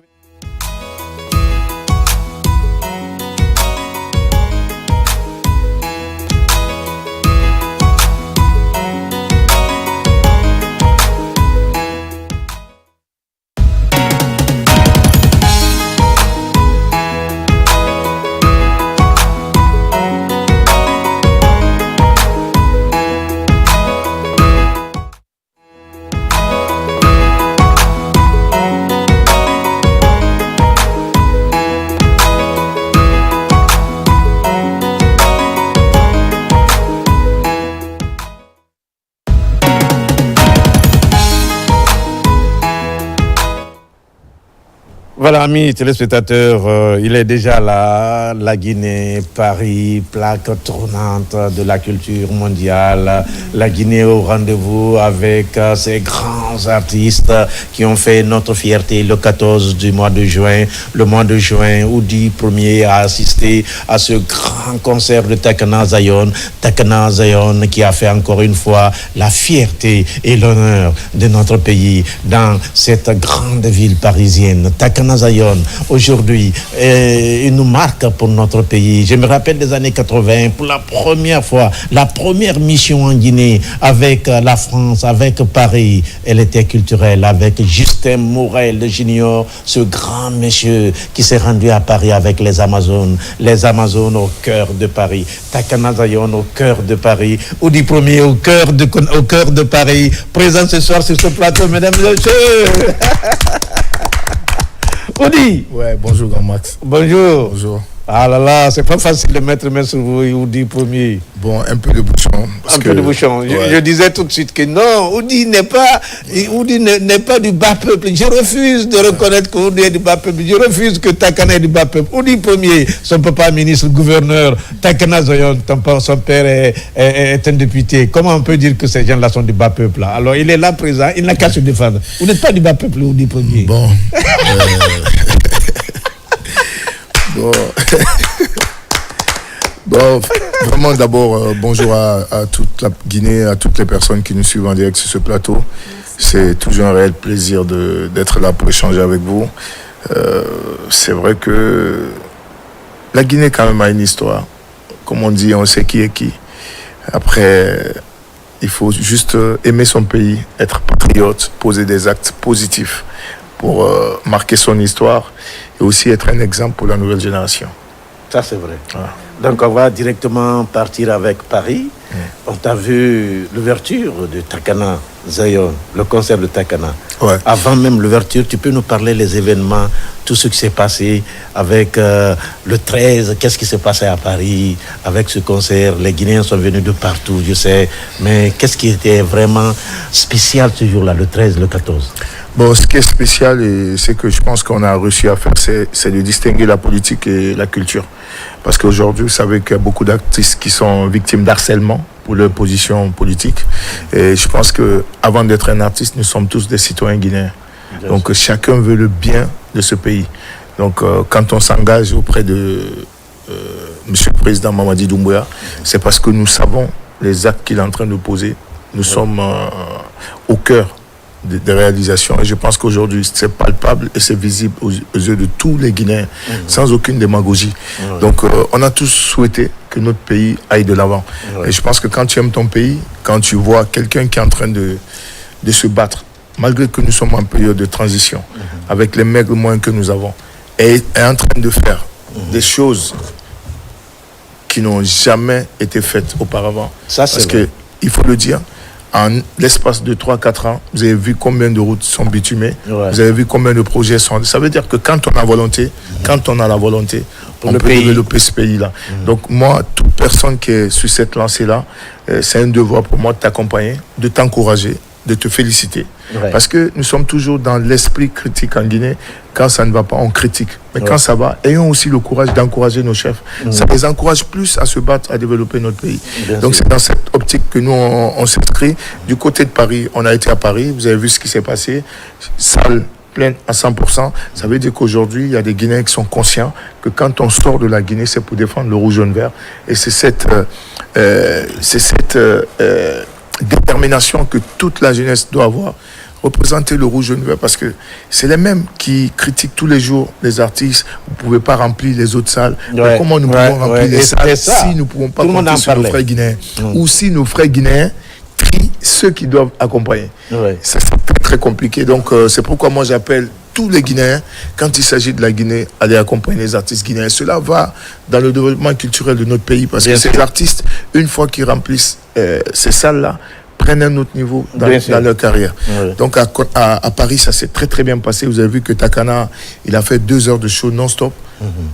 Voilà, amis téléspectateurs, il est déjà là, la Guinée, Paris, plaque tournante de la culture mondiale. La Guinée au rendez-vous avec ces grands artistes qui ont fait notre fierté le 14 du mois de juin. Le mois de juin, Oudi Premier a assisté à ce grand concert de Takana Zion. Takana Zion qui a fait encore une fois la fierté et l'honneur de notre pays dans cette grande ville parisienne. Takana Zion, aujourd'hui, il nous marque pour notre pays. Je me rappelle des années 80, pour la première fois, la première mission en Guinée avec la France, avec Paris, elle était culturelle, avec Justin Morel de Junior, ce grand monsieur qui s'est rendu à Paris avec les Amazones au cœur de Paris. Takana Zion au cœur de Paris. Oudi Premier au cœur de Paris. Présent ce soir sur ce plateau, mesdames et messieurs. Oudi. Ouais, bonjour, grand Max. Bonjour. Bonjour. Ah là là, c'est pas facile de mettre main sur vous, Oudi premier. Bon, un peu de bouchon. Peu de bouchon. Je disais tout de suite que non, Oudi n'est pas du bas peuple. Je refuse de reconnaître que Oudi est du bas peuple. Je refuse que Takana est du bas peuple. Oudi premier, son papa ministre, gouverneur. Takana Zayon, son père est un député. Comment on peut dire que ces gens-là sont du bas peuple là? Alors il est là présent, il n'a qu'à se défendre. Vous n'êtes pas du bas peuple, Oudi premier. Bon. Bon, vraiment d'abord, bonjour à toute la Guinée, à toutes les personnes qui nous suivent en direct sur ce plateau. C'est toujours un réel plaisir d'être là pour échanger avec vous. C'est vrai que la Guinée quand même a une histoire. Comme on dit, on sait qui est qui. Après, il faut juste aimer son pays, être patriote, poser des actes positifs pour marquer son histoire et aussi être un exemple pour la nouvelle génération. Ça, c'est vrai. Voilà. Donc, on va directement partir avec Paris. On t'a vu l'ouverture de Takana Zayon, le concert de Takana. Ouais. Avant même l'ouverture, tu peux nous parler des événements, tout ce qui s'est passé avec le 13, qu'est-ce qui s'est passé à Paris avec ce concert? Les Guinéens sont venus de partout, je sais, mais qu'est-ce qui était vraiment spécial ce jour-là, le 13, le 14? Bon, ce qui est spécial, et c'est que je pense qu'on a réussi à faire, c'est de distinguer la politique et la culture. Parce qu'aujourd'hui, vous savez qu'il y a beaucoup d'artistes qui sont victimes d'harcèlement pour leur position politique. Et je pense qu'avant d'être un artiste, nous sommes tous des citoyens guinéens. Donc chacun veut le bien de ce pays. Donc quand on s'engage auprès de Monsieur le Président Mamadi Doumbouya, c'est parce que nous savons les actes qu'il est en train de poser. Nous sommes au cœur des réalisations, et je pense qu'aujourd'hui c'est palpable et c'est visible aux yeux de tous les Guinéens, sans aucune démagogie. Donc on a tous souhaité que notre pays aille de l'avant. Et je pense que quand tu aimes ton pays, quand tu vois quelqu'un qui est en train de se battre, malgré que nous sommes en période de transition, avec les maigres moyens que nous avons, et est en train de faire des choses qui n'ont jamais été faites auparavant. Ça, parce que, il faut le dire, en l'espace de 3-4 ans, vous avez vu combien de routes sont bitumées, vous avez vu combien de projets sont... Ça veut dire que quand on a volonté, quand on a la volonté, on peut développer ce pays-là. Donc moi, toute personne qui est sur cette lancée-là, c'est un devoir pour moi de t'accompagner, de t'encourager, de te féliciter. Parce que nous sommes toujours dans l'esprit critique en Guinée. Quand ça ne va pas, on critique. Mais quand ça va, ayons aussi le courage d'encourager nos chefs. Ça les encourage plus à se battre, à développer notre pays. Donc c'est dans cette optique que nous, on s'inscrit. Du côté de Paris, on a été à Paris. Vous avez vu ce qui s'est passé. Salle pleine à 100%. Ça veut dire qu'aujourd'hui, il y a des Guinéens qui sont conscients que quand on sort de la Guinée, c'est pour défendre le rouge, jaune, vert. Et c'est cette détermination que toute la jeunesse doit avoir, représenter le rouge, jaune, vert, parce que c'est les mêmes qui critiquent tous les jours les artistes. Vous ne pouvez pas remplir les autres salles. Mais comment nous pouvons remplir les salles si nous ne pouvons pas compter sur nos frères guinéens, ou si nos frères guinéens trient ceux qui doivent accompagner. Ça, c'est très, très compliqué. Donc c'est pourquoi moi j'appelle tous les Guinéens, quand il s'agit de la Guinée, à aller accompagner les artistes guinéens. Cela va dans le développement culturel de notre pays, parce que ces artistes, une fois qu'ils remplissent ces salles-là, prennent un autre niveau dans leur carrière. Donc à Paris, ça s'est très très bien passé. Vous avez vu que Takana, il a fait 2 heures de show non-stop.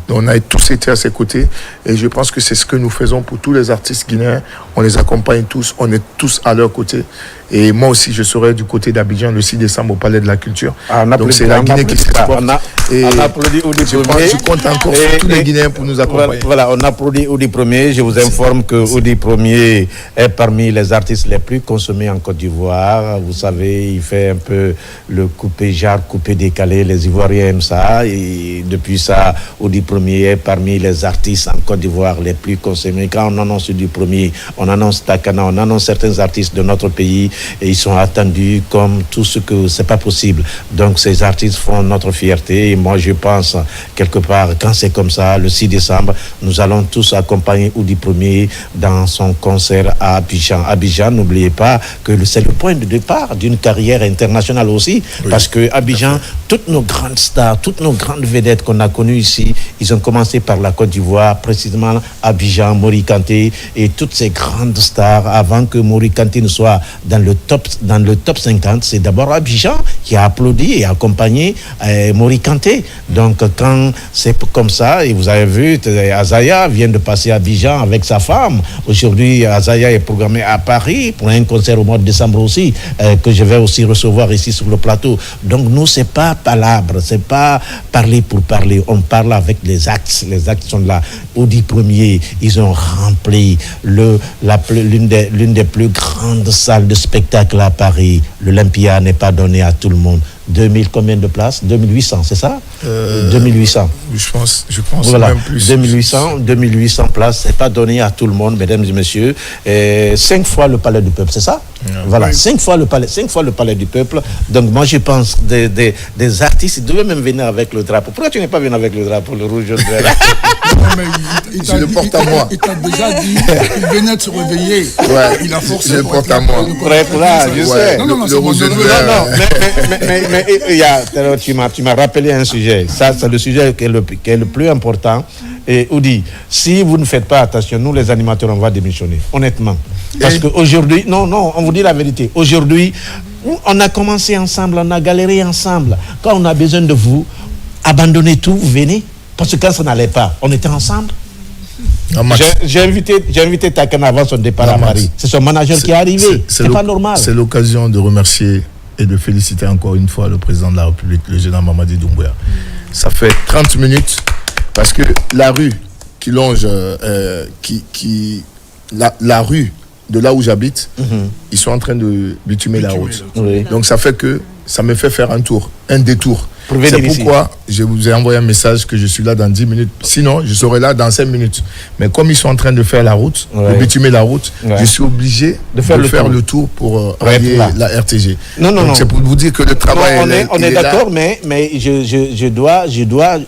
On a tous été à ses côtés, et je pense que c'est ce que nous faisons pour tous les artistes guinéens. On les accompagne tous, on est tous à leur côté. Et moi aussi, je serai du côté d'Abidjan le 6 décembre au Palais de la Culture. Donc c'est la Guinée qui s'exporte. On applaudit Oudi Premier. Je compte encore sur tous les Guinéens pour nous accompagner. Voilà, on applaudit Oudi Premier. Je vous informe que Oudi Premier est parmi les artistes les plus consommés en Côte d'Ivoire. Vous savez, il fait un peu le coupé jarre, coupé décalé. Les Ivoiriens aiment ça. Et depuis ça, Oudi Premier est parmi les artistes en Côte d'Ivoire les plus consommés. Quand on annonce Oudi Premier, on annonce Takana, on annonce certains artistes de notre pays, et ils sont attendus comme tout ce que c'est pas possible. Donc ces artistes font notre fierté, et moi je pense quelque part, quand c'est comme ça, le 6 décembre, nous allons tous accompagner Oudi Premier dans son concert à Abidjan. Abidjan, n'oubliez pas que c'est le point de départ d'une carrière internationale aussi, parce que Abidjan, toutes nos grandes stars, toutes nos grandes vedettes qu'on a connues ici, aujourd'hui, ils ont commencé par la Côte d'Ivoire, précisément Abidjan, Mori Kanté et toutes ces grandes stars. Avant que Mori Kanté ne soit dans le top 50, c'est d'abord Abidjan qui a applaudi et accompagné Mori Kanté. Donc quand c'est comme ça, et vous avez vu, Azaya vient de passer à Abidjan avec sa femme. Aujourd'hui, Azaya est programmé à Paris pour un concert au mois de décembre aussi, que je vais aussi recevoir ici sur le plateau. Donc nous, c'est pas palabre, c'est pas parler pour parler, on parle avec les actes sont là. Audi Premier, ils ont rempli l'une des plus grandes salles de spectacle à Paris. L'Olympia n'est pas donné à tout le monde. 2000 combien de places? 2800, c'est ça? 2800. Je pense voilà, même plus. 2800 places, c'est pas donné à tout le monde, mesdames et messieurs. 5 fois le Palais du Peuple, c'est ça? Voilà, 5 fois le Palais du Peuple. Donc moi je pense des artistes, ils devaient même venir avec le drapeau. Pourquoi tu n'es pas venu avec le drapeau, le rouge, le vert? Je le porte à moi. Il t'a déjà dit qu'il venait de se réveiller. Ouais, il a forcé. Je le porte à moi. Pour être là, je sais. Non, le rouge et le vert. Mais tu m'as rappelé un sujet. Ça, c'est le sujet qui est le plus important. Et Oudi, si vous ne faites pas attention, nous les animateurs, on va démissionner, honnêtement. Parce qu'aujourd'hui, non, on vous dit la vérité. Aujourd'hui, on a commencé ensemble, on a galéré ensemble. Quand on a besoin de vous, abandonnez tout, vous venez. Parce que quand ça n'allait pas, on était ensemble. J'ai invité Takana avant son départ à Paris. C'est son manager qui est arrivé. C'est pas normal. C'est l'occasion de remercier et de féliciter encore une fois le président de la République, le général Mamadi Doumbouya. Ça fait 30 minutes parce que la rue qui longe, la rue de là où j'habite, ils sont en train de bitumer la route. Oui. Donc ça fait que ça me fait faire un détour. C'est pourquoi je vous ai envoyé un message que je suis là dans 10 minutes. Sinon, je serai là dans 5 minutes. Mais comme ils sont en train de faire la route, de bitumer la route, je suis obligé de faire le tour pour rallier la RTG. Donc c'est pour vous dire que le travail on est d'accord, mais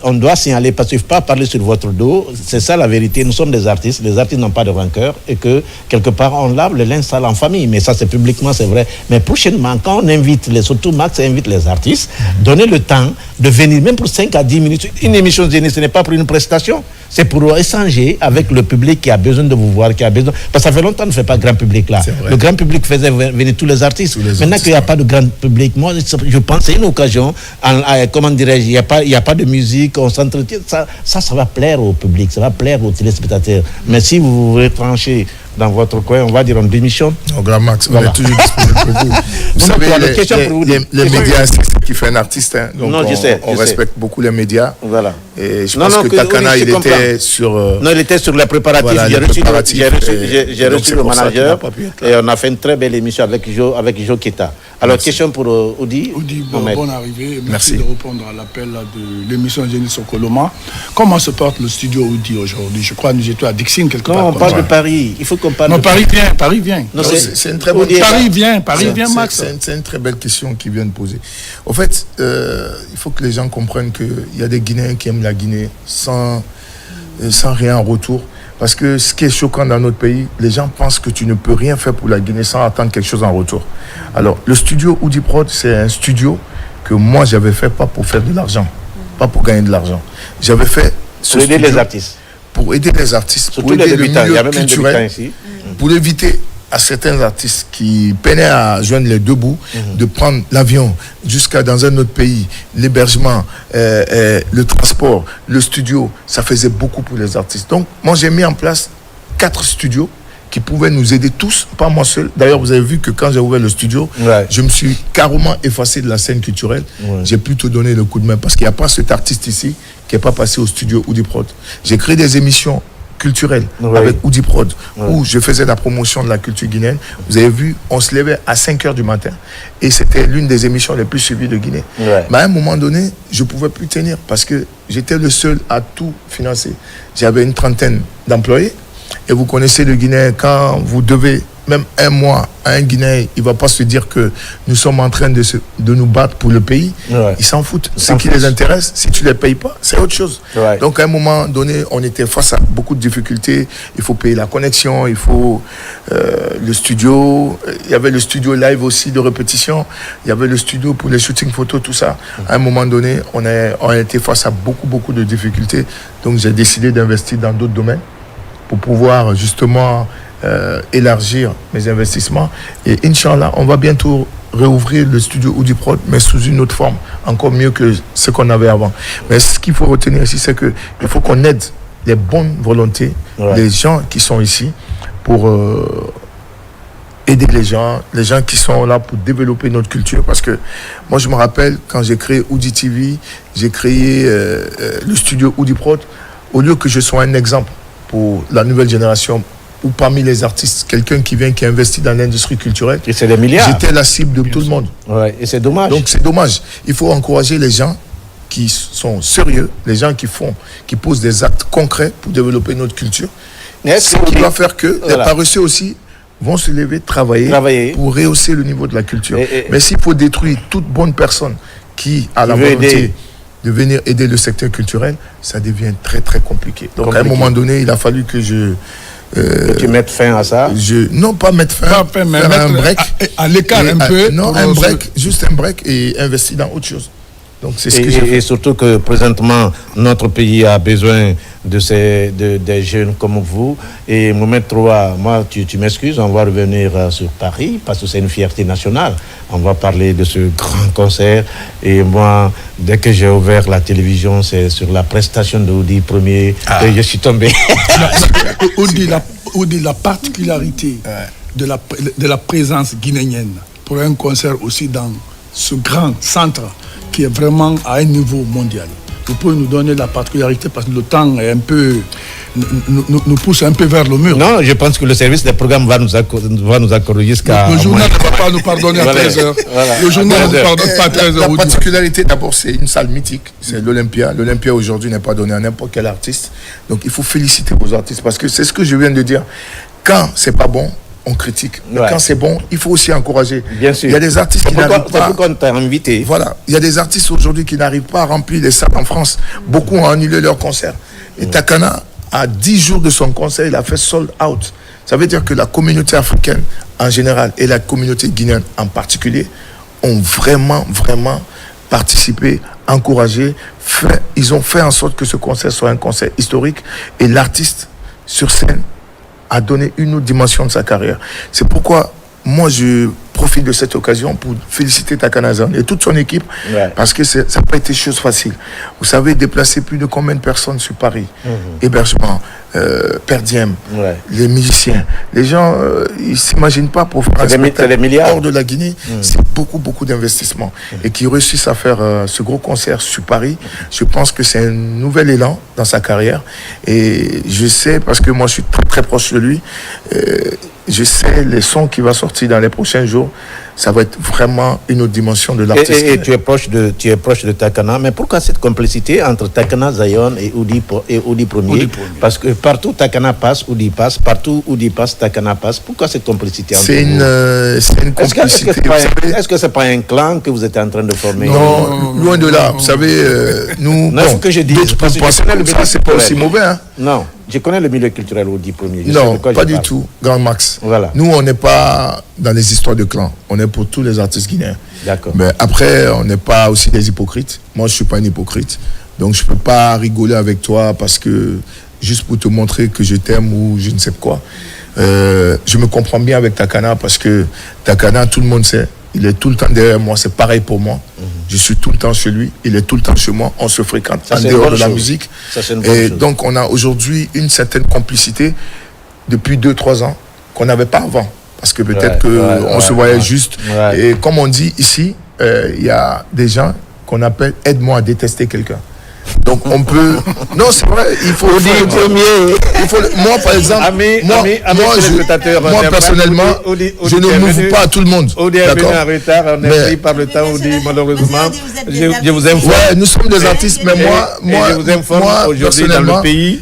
on doit signaler, parce qu'il ne faut pas parler sur votre dos. C'est ça la vérité. Nous sommes des artistes. Les artistes n'ont pas de rancœur et que quelque part on lave le linge sale en famille. Mais ça, c'est publiquement, c'est vrai. Mais prochainement, quand on invite, surtout Max invite les artistes, donnez le temps de venir, même pour 5 à 10 minutes. Une émission de génie, ce n'est pas pour une prestation, c'est pour échanger avec le public qui a besoin de vous voir, qui a besoin... Parce que ça fait longtemps qu'on ne fait pas grand public là. Le grand public faisait venir tous les artistes. Maintenant qu'il n'y a pas de grand public, moi je pense que c'est une occasion, comment dirais-je, il n'y a pas de musique, on s'entretient, ça va plaire au public, ça va plaire aux téléspectateurs. Mais si vous voulez trancher dans votre coin, on va dire on démissionne. Au Grand Max, on est toujours disponible pour vous. Vous savez, les médias, c'est ce qui fait un artiste. Hein. Donc on respecte beaucoup les médias. Voilà. Et je pense que Takana, il était sur... Non, il était sur les préparatifs. Voilà, j'ai reçu le manager et on a fait une très belle émission avec Jo Keta. Alors, question pour Oudi. Oudi, bonne arrivée. Merci de répondre à l'appel de l'émission Génie Sokoloma. Comment se porte le studio Oudi aujourd'hui? Je crois que nous étions à Dixine quelque part. Non, on parle de Paris. Il faut qu'on parle de Paris vient. C'est une très bonne question. Paris vient, Max. C'est une très belle question qu'ils viennent poser. Au fait, il faut que les gens comprennent qu'il y a des Guinéens qui aiment la Guinée sans rien en retour. Parce que ce qui est choquant dans notre pays, les gens pensent que tu ne peux rien faire pour la Guinée sans attendre quelque chose en retour. Alors, le studio Oudi Prod, c'est un studio que moi, j'avais fait pas pour faire de l'argent, pas pour gagner de l'argent. J'avais fait pour aider les artistes. Pour aider les artistes, surtout pour aider le milieu culturel, pour éviter à certains artistes qui peinaient à joindre les deux bouts, de prendre l'avion jusqu'à dans un autre pays, l'hébergement, le transport, le studio, ça faisait beaucoup pour les artistes. Donc, moi, j'ai mis en place 4 studios qui pouvaient nous aider tous, pas moi seul. D'ailleurs, vous avez vu que quand j'ai ouvert le studio, je me suis carrément effacé de la scène culturelle. J'ai pu te donner le coup de main parce qu'il n'y a pas cet artiste ici qui n'est pas passé au studio Oudi Prod. J'ai créé des émissions culturelle avec Oudi Prod où je faisais la promotion de la culture guinéenne. Vous avez vu, on se levait à 5h du matin et c'était l'une des émissions les plus suivies de Guinée. Mais à un moment donné, je ne pouvais plus tenir parce que j'étais le seul à tout financer. J'avais une 30aine d'employés et vous connaissez le Guinéen, quand vous devez même un mois à un Guinéen, il ne va pas se dire que nous sommes en train de nous battre pour le pays. Ouais. Ils s'en foutent. Ce qui les intéresse, si tu ne les payes pas, c'est autre chose. Ouais. Donc à un moment donné, on était face à beaucoup de difficultés. Il faut payer la connexion, il faut le studio. Il y avait le studio live aussi de répétition. Il y avait le studio pour les shootings photos, tout ça. À un moment donné, on a été face à beaucoup de difficultés. Donc j'ai décidé d'investir dans d'autres domaines pour pouvoir justement élargir mes investissements. Et Inch'Allah, on va bientôt réouvrir le studio Oudi Prod, mais sous une autre forme, encore mieux que ce qu'on avait avant. Mais ce qu'il faut retenir ici, c'est qu'il faut qu'on aide les bonnes volontés, les gens qui sont ici, pour aider les gens qui sont là pour développer notre culture. Parce que moi, je me rappelle, quand j'ai créé Oudi TV, j'ai créé le studio Oudi Prod, au lieu que je sois un exemple pour la nouvelle génération, ou parmi les artistes, quelqu'un qui investit dans l'industrie culturelle. Et c'est des milliards. J'étais la cible de tout le monde. Ouais, et c'est dommage. Donc c'est dommage. Il faut encourager les gens qui sont sérieux, les gens qui posent des actes concrets pour développer notre culture. Ce qui va faire que les paresseux aussi vont se lever, travailler pour rehausser le niveau de la culture. Mais s'il faut détruire toute bonne personne qui a la volonté de venir aider le secteur culturel, ça devient très compliqué. Donc à un moment donné, il a fallu que que tu mettes fin à ça. Non, pas mettre fin, mais faire un break. À l'écart un peu. Non, un break, juste un break et investir dans autre chose. Donc c'est ce que j'ai fait. Et surtout que présentement, notre pays a besoin des jeunes comme vous. Et Mohamed Troa, moi, tu m'excuses, on va revenir sur Paris parce que c'est une fierté nationale. On va parler de ce grand concert. Et moi, dès que j'ai ouvert la télévision, c'est sur la prestation de Oudi Premier que je suis tombé. Oudi, la particularité de la présence guinéenne pour un concert aussi dans ce grand centre qui est vraiment à un niveau mondial. Vous pouvez nous donner la particularité parce que le temps est un peu nous pousse un peu vers le mur. Non, je pense que le service des programmes va nous accorder jusqu'à... Le journal ne va pas nous pardonner à 13h. Le journal ne nous pardonne pas à 13h. La particularité, d'abord, c'est une salle mythique. C'est l'Olympia. L'Olympia, aujourd'hui, n'est pas donné à n'importe quel artiste. Donc, il faut féliciter vos artistes parce que c'est ce que je viens de dire. Quand c'est pas bon, on critique. Mais quand c'est bon, il faut aussi encourager. Bien sûr. Il y a des artistes qui n'arrivent pas... C'est pourquoi on t'a invité. Voilà. Il y a des artistes aujourd'hui qui n'arrivent pas à remplir les salles en France. Beaucoup ont annulé leur concert. Et Takana, à 10 jours de son concert, il a fait sold out. Ça veut dire que la communauté africaine en général et la communauté guinéenne en particulier ont vraiment participé, encouragé. Ils ont fait en sorte que ce concert soit un concert historique. Et l'artiste, sur scène, a donné une autre dimension de sa carrière. C'est pourquoi moi je profite de cette occasion pour féliciter Takana Zane et toute son équipe parce que ça n'a pas été chose facile. Vous savez, déplacer plus de combien de personnes sur Paris, hébergement, per diem, les musiciens, les gens ils s'imaginent pas pour faire un spectacle hors de la Guinée, c'est beaucoup d'investissements et qui réussissent à faire ce gros concert sur Paris. Je pense que c'est un nouvel élan dans sa carrière et je sais, parce que moi je suis très proche de lui, je sais les sons qui vont sortir dans les prochains jours, ça va être vraiment une autre dimension de l'artiste. Et tu es proche de Takana, mais pourquoi cette complicité entre Takana Zion et Oudi Premier? Parce que partout Takana passe, Oudi passe, partout Oudi passe, Takana passe. Pourquoi cette complicité entre vous? C'est une complicité. Est-ce que c'est pas un clan que vous êtes en train de former? Non, loin de là. Vous savez, nous... Non, ce que je dis, parce que ça, c'est pas aussi mauvais, hein. Non, je connais le milieu culturel Oudi Premier. Non, pas du tout, Grand Max. Voilà. Nous, on n'est pas dans les histoires de clans. On est pour tous les artistes guinéens. D'accord. Mais après, on n'est pas aussi des hypocrites. Moi, je ne suis pas un hypocrite. Donc, je ne peux pas rigoler avec toi parce que, juste pour te montrer que je t'aime ou je ne sais quoi. Je me comprends bien avec Takana parce que Takana, tout le monde sait. Il est tout le temps derrière moi. C'est pareil pour moi. Je suis tout le temps chez lui. Il est tout le temps chez moi. On se fréquente en dehors de la musique. Ça, c'est une bonne chose. Donc, on a aujourd'hui une certaine complicité depuis 2-3 ans qu'on n'avait pas avant. Parce que peut-être qu'on se voyait juste. Et comme on dit ici, il y a des gens qu'on appelle « aide-moi à détester quelqu'un ». Donc on peut... Non, c'est vrai, il faut... Moi, par exemple, moi personnellement, je ne m'ouvre pas à tout le monde. Oudi est venu en retard, on est pris par le temps, Oudi, malheureusement. Je vous informe. Ouais, nous sommes des artistes, mais moi je vous informe aujourd'hui dans le pays.